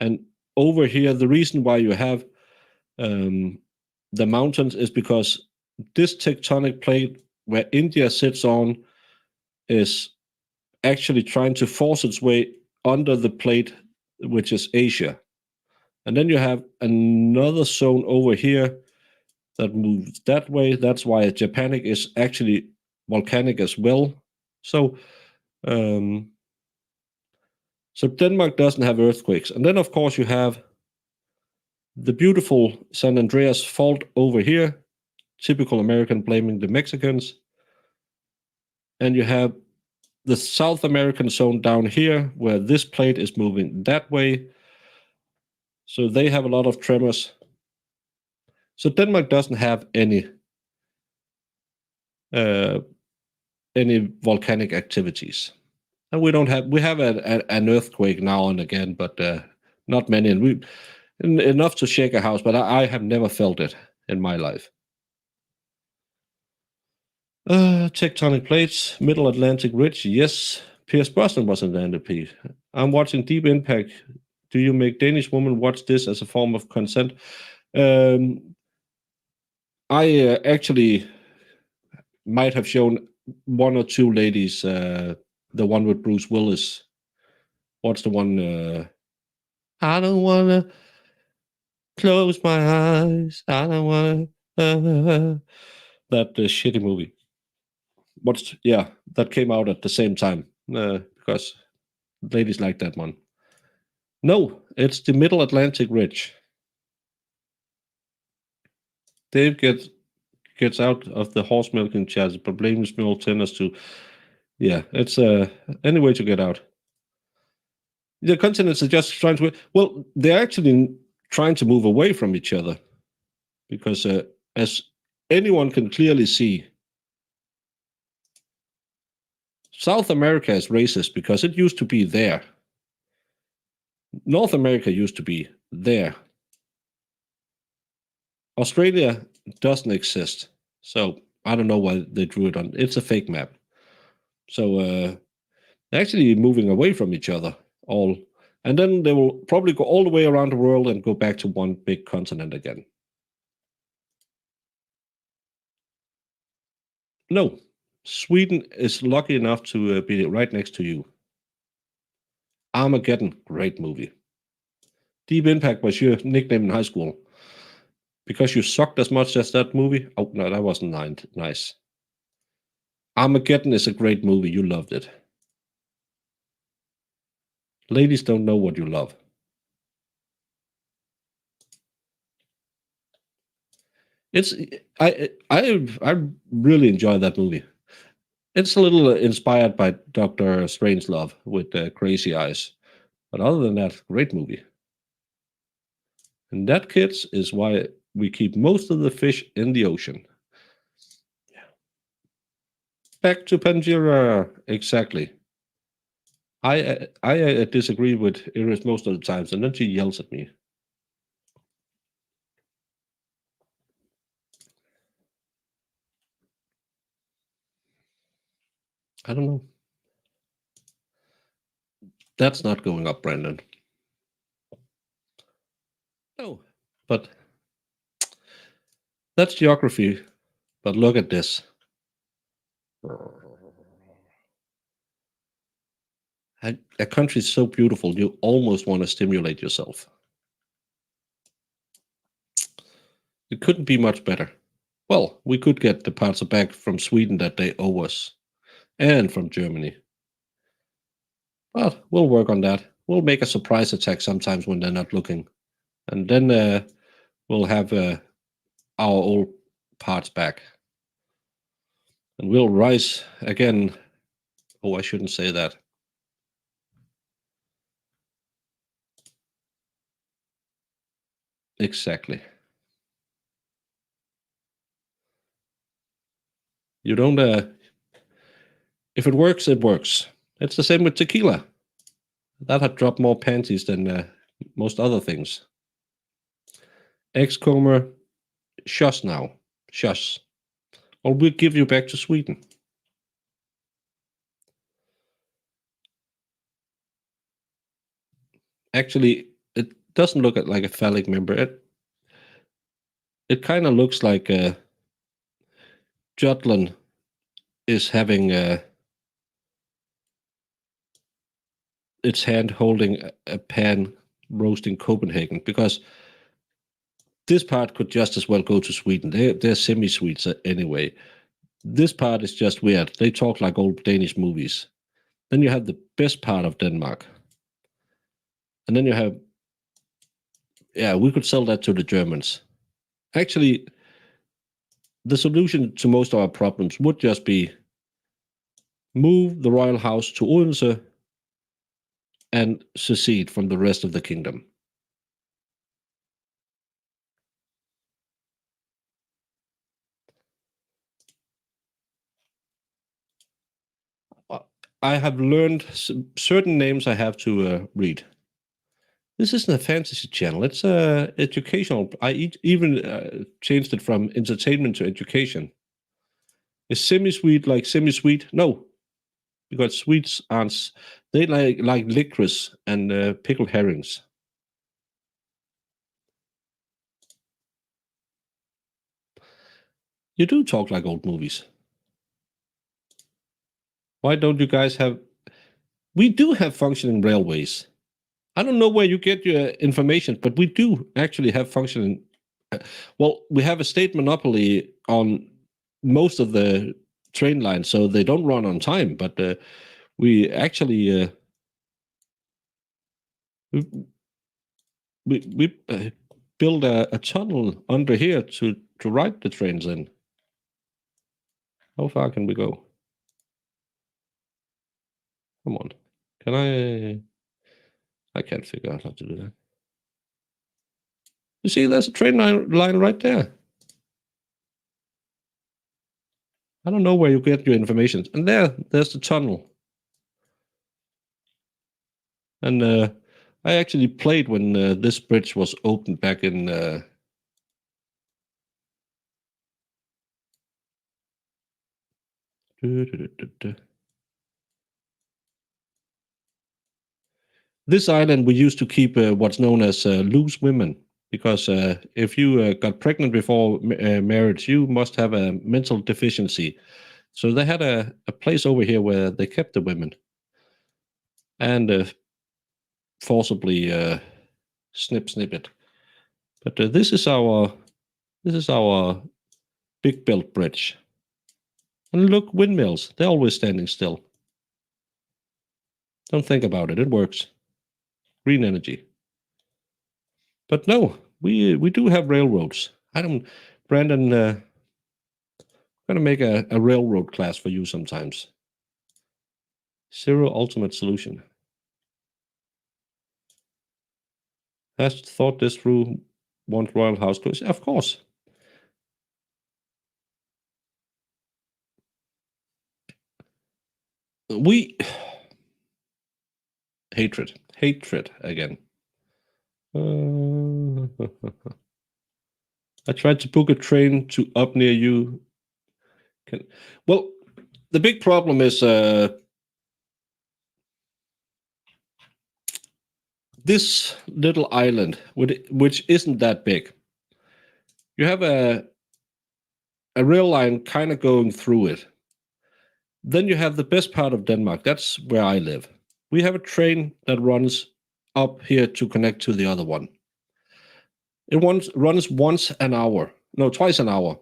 And over here, the reason why you have the mountains is because this tectonic plate where India sits on is actually trying to force its way under the plate, which is Asia. And then you have another zone over here that moves that way. That's why Japanic is actually volcanic as well. So So Denmark doesn't have earthquakes. And then, of course, you have the beautiful San Andreas fault over here, typical American blaming the Mexicans. And you have the South American zone down here, where this plate is moving that way. So they have a lot of tremors. So Denmark doesn't have any volcanic activities. And we have an earthquake now and again, but not many. And enough to shake a house, but I have never felt it in my life. Tectonic plates, Middle Atlantic Ridge, yes. Pierce Brosnan was an NDP. I'm watching Deep Impact. Do you make Danish women watch this as a form of consent? I actually might have shown one or two ladies, the one with Bruce Willis. What's the one? I don't want to close my eyes. I don't want to... that shitty movie. That came out at the same time because ladies like that one. No, it's the Middle Atlantic Ridge. Dave gets out of the horse milking chassis, but blames small tenors to... Yeah, it's any way to get out. The continents are just trying to... Well, they're actually trying to move away from each other because as anyone can clearly see, South America is racist because it used to be there. North America used to be there. Australia doesn't exist. So I don't know why they drew it on. It's a fake map. So they're actually moving away from each other all. And then they will probably go all the way around the world and go back to one big continent again. No, Sweden is lucky enough to be right next to you. Armageddon, great movie. Deep Impact was your nickname in high school. Because you sucked as much as that movie? Oh, no, that wasn't nice. Armageddon is a great movie. You loved it. Ladies don't know what you love. I really enjoy that movie. It's a little inspired by Dr. Strangelove with Crazy Eyes. But other than that, great movie. And that, kids, is why we keep most of the fish in the ocean. Yeah. Back to Panjira, exactly. I disagree with Iris most of the times, and then she yells at me. I don't know. That's not going up, Brandon. No, but that's geography. But look at this. A country is so beautiful, you almost want to stimulate yourself. It couldn't be much better. Well, we could get the parts back from Sweden that they owe us, and from Germany. But we'll work on that. We'll make a surprise attack sometimes when they're not looking. And then we'll have our old parts back. And we'll rise again. Oh, I shouldn't say that. Exactly. You don't... if it works, it works. It's the same with tequila. That had dropped more panties than most other things. Ex-Comer, shush now. Shush. Or we'll give you back to Sweden. Actually, it doesn't look like a phallic member. It kind of looks like Jutland is having its hand holding a pan roasting Copenhagen, because this part could just as well go to Sweden. They're semi-Swedes anyway. This part is just weird. They talk like old Danish movies. Then you have the best part of Denmark. And then you have, yeah, we could sell that to the Germans. Actually, the solution to most of our problems would just be move the royal house to Odense and secede from the rest of the kingdom. I have learned certain names I have to read. This isn't a fantasy channel. It's educational. I even changed it from entertainment to education. Is semi-sweet like semi-sweet? No, because sweets aren't. They like licorice and pickled herrings. You do talk like old movies. Why don't you guys have... We do have functioning railways. I don't know where you get your information, but we do actually have functioning... Well, we have a state monopoly on most of the train lines, so they don't run on time, but we actually... we build a tunnel under here to ride the trains in. How far can we go? Come on. Can I can't figure out how to do that. You see, there's a train line right there. I don't know where you get your information. And there's the tunnel. And I actually played when this bridge was opened back in... This island, we used to keep what's known as loose women, because if you got pregnant before marriage, you must have a mental deficiency. So they had a place over here where they kept the women and forcibly snip it. But this is our big built bridge. And look, windmills, they're always standing still. Don't think about it, it works. Green energy. But no, we do have railroads. Brandon, I'm going to make a railroad class for you sometimes. Zero ultimate solution. Has thought this through, want royal house close? Of course. We... Hatred again. I tried to book a train to up near you. Well, the big problem is this little island, which isn't that big. You have a rail line kind of going through it. Then you have the best part of Denmark. That's where I live. We have a train that runs up here to connect to the other one. It runs twice an hour.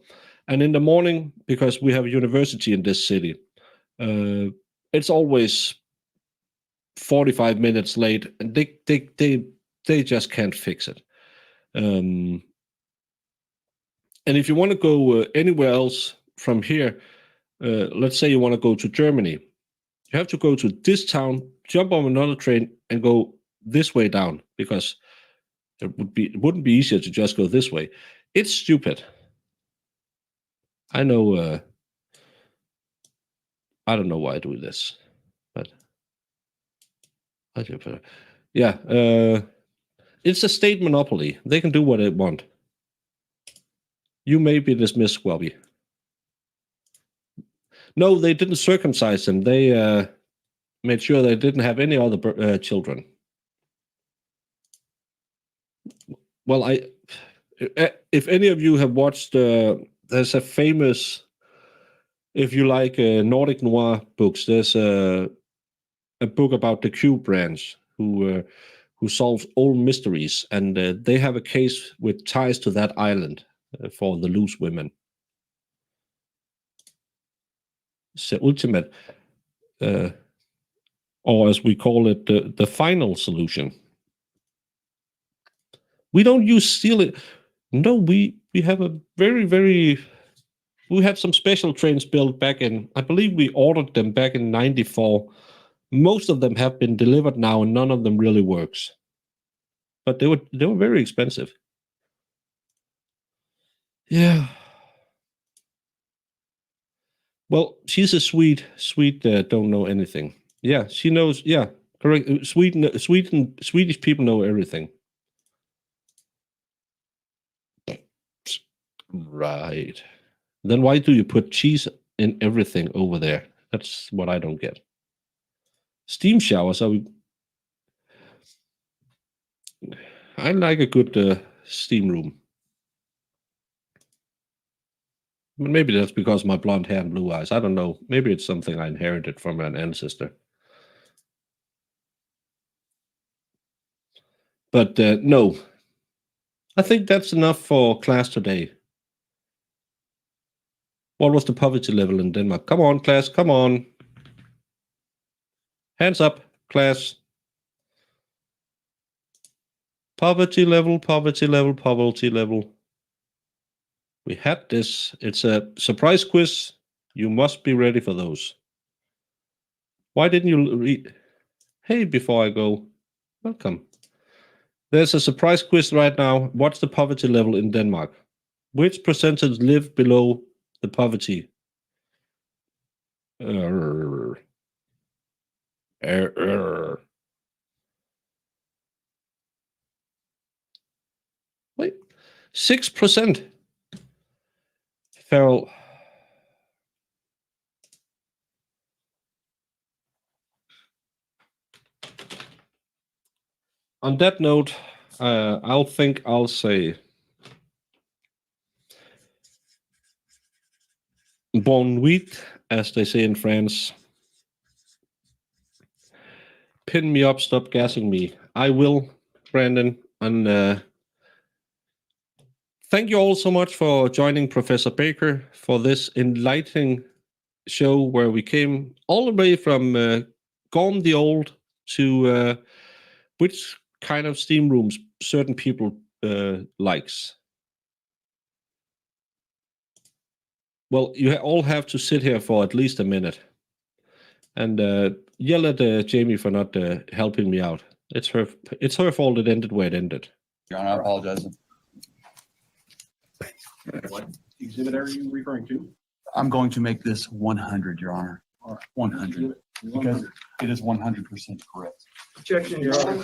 And in the morning, because we have a university in this city, it's always 45 minutes late, and they just can't fix it. And if you want to go anywhere else from here, let's say you want to go to Germany, you have to go to this town, jump on another train, and go this way down, because it wouldn't be easier to just go this way. It's stupid. I know. I don't know why I do this, but yeah, it's a state monopoly. They can do what they want. You may be dismissed, Squabby. No, they didn't circumcise them. They made sure they didn't have any other children. Well, if any of you have watched, there's a famous, if you like Nordic noir books, there's a book about the Q branch who solves all mysteries, and they have a case with ties to that island for the loose women. It's the ultimate, or as we call it, the final solution. We don't use steel. No, we have a very. We had some special trains built back in. I believe we ordered them back in '94. Most of them have been delivered now, and none of them really works. But they were very expensive. Yeah. Well, she's a Swede. Don't know anything. Yeah, she knows. Yeah, correct. Swedish people know everything. Right. Then why do you put cheese in everything over there? That's what I don't get. Steam showers. I like a good steam room. But maybe that's because of my blonde hair and blue eyes. I don't know. Maybe it's something I inherited from an ancestor. But no. I think that's enough for class today. What was the poverty level in Denmark? Come on, class. Come on. Hands up, class. Poverty level, poverty level, poverty level. We had this. It's a surprise quiz. You must be ready for those. Why didn't you read? Hey, before I go, welcome. There's a surprise quiz right now. What's the poverty level in Denmark? Which percentage live below the poverty? Wait, 6%. Farrell. On that note, I'll say bon nuit, as they say in France. Pin me up, stop gassing me. I will, Brandon. And thank you all so much for joining Professor Baker for this enlightening show where we came all the way from Gorm the Old to which kind of steam rooms certain people likes. Well, you all have to sit here for at least a minute and yell at Jamie for not helping me out. It's her fault it ended where it ended. Your Honor, I apologize. What exhibit are you referring to? I'm going to make this 100, Your Honor. 100, because it is 100% correct. Objection, Your Honor.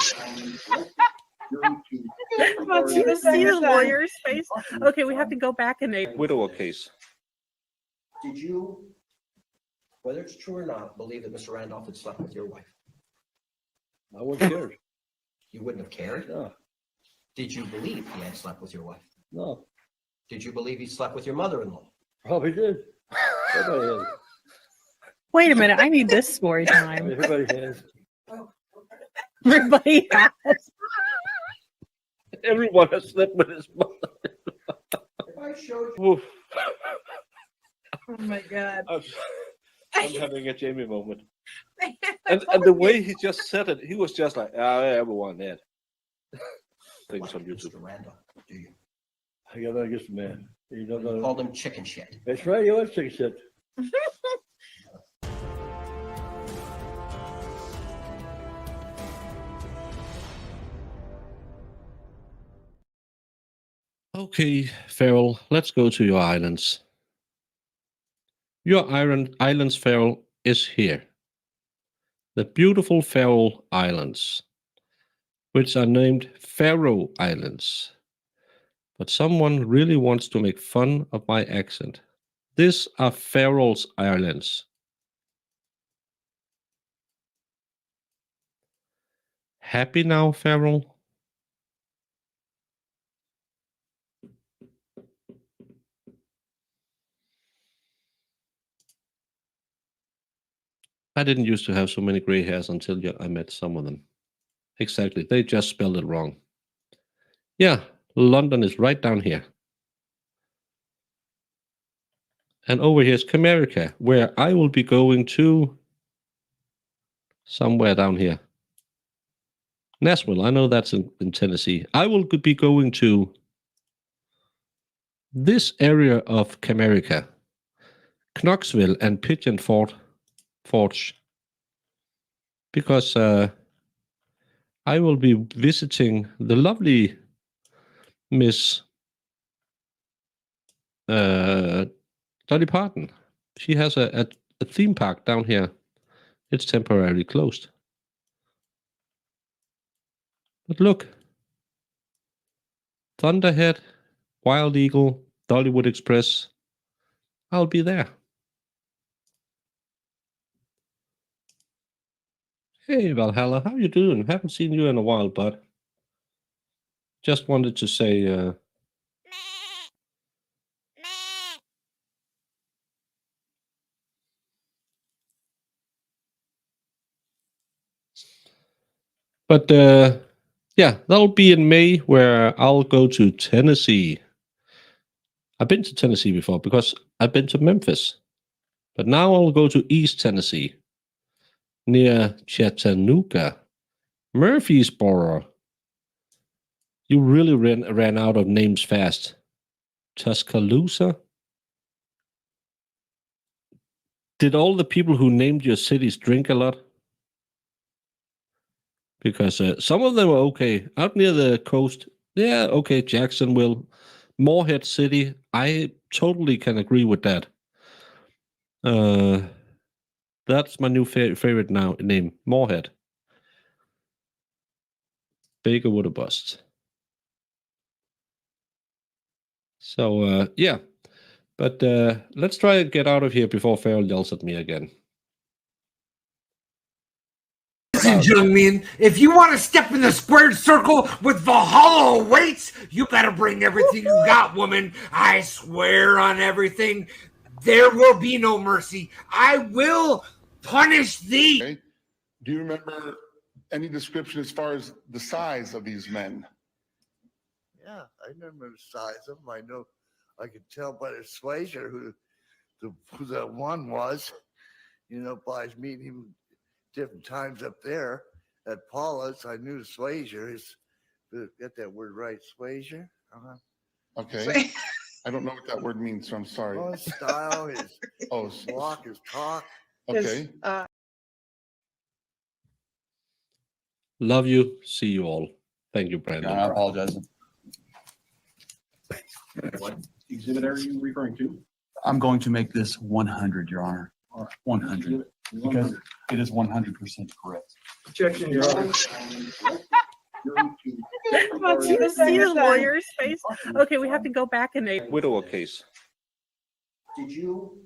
Do you see the lawyer's face? Okay, we have to go back and they. Widower case. Did you, whether it's true or not, believe that Mr. Randolph had slept with your wife? I wouldn't care. You wouldn't have cared? No, Did you believe he had slept with your wife? no, Did you believe he slept with your mother-in-law? probably did. Everybody has. Wait a minute, I need this story time. Everybody has. Everybody has. Everyone has slept with his mother. If I showed you. Oof. Oh my God. I'm having a Jamie moment. And the way he just said it, he was just like, everyone did. Things on YouTube. Mr. Randolph, do you? I got that against the man. You don't know. Called him chicken shit. That's right. You always take shit. Okay, Farrell, let's go to your islands. Your islands, Farrell, is here. The beautiful Faroe Islands, which are named Faroe Islands. But someone really wants to make fun of my accent. These are Faroe Islands. Happy now, Farrell? I didn't used to have so many gray hairs until I met some of them. Exactly, they just spelled it wrong. Yeah, London is right down here. And over here is Camerica, where I will be going to somewhere down here. Nashville, I know that's in Tennessee. I will be going to this area of Camerica, Knoxville and Pigeon Forge, because I will be visiting the lovely Miss Dolly Parton. She has a theme park down here. It's temporarily closed. But look, Thunderhead, Wild Eagle, Dollywood Express. I'll be there. Hey, Valhalla, how you doing? Haven't seen you in a while, bud. Just wanted to say, but yeah, that'll be in May, where I'll go to Tennessee. I've been to Tennessee before because I've been to Memphis, but now I'll go to East Tennessee, near Chattanooga, Murfreesboro. You really ran out of names fast. Tuscaloosa. Did all the people who named your cities drink a lot? Because some of them were okay. Out near the coast, yeah, okay, Jacksonville, Morehead City, I totally can agree with that. That's my new favorite now name, Morehead. Baker would have bust. So, yeah. But let's try and get out of here before Farrell yells at me again. Listen, gentlemen, if you want to step in the squared circle with Valhalla awaits, you better bring everything you got, woman. I swear on everything, there will be no mercy. I will punish thee. Okay. Do you remember any description as far as the size of these men? Yeah, I remember the size of them. I know, I could tell by the Swazier who the one was, by meeting him different times up there at Paula's. I knew Swazier is, get that word right, Swazier? Okay. I don't know what that word means, so I'm sorry. Well, his style, his Oh, walk, his talk. okay. Love you. See you all. Thank you, Brandon. I apologize. What exhibit are you referring to? I'm going to make this 100, Your Honor. 100, because it is 100% correct. Objection, Your Honor. Well, see the lawyer's face. Okay, we have to go back and they. Widower case. Did you,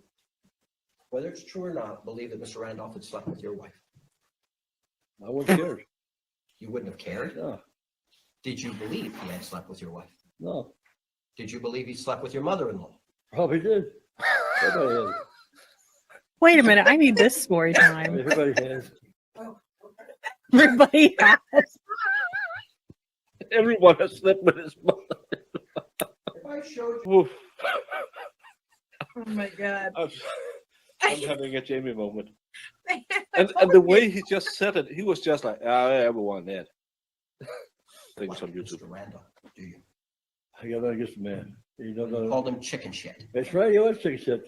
whether it's true or not, believe that Mr. Randolph had slept with your wife? I wouldn't care. You wouldn't have cared? No, Did you believe he had slept with your wife? no, Did you believe he slept with your mother-in-law? probably did. Everybody has. Wait a minute, I need this story time. Everybody has. Everybody has. Everyone has slept with his mother. If I showed you. Oh my God. I'm having a Jamie moment. And the way he just said it, he was just like, everyone had things on YouTube. Mr. Randolph, do you? I got against the man. You don't know. Called him chicken shit. That's right, you was chicken shit.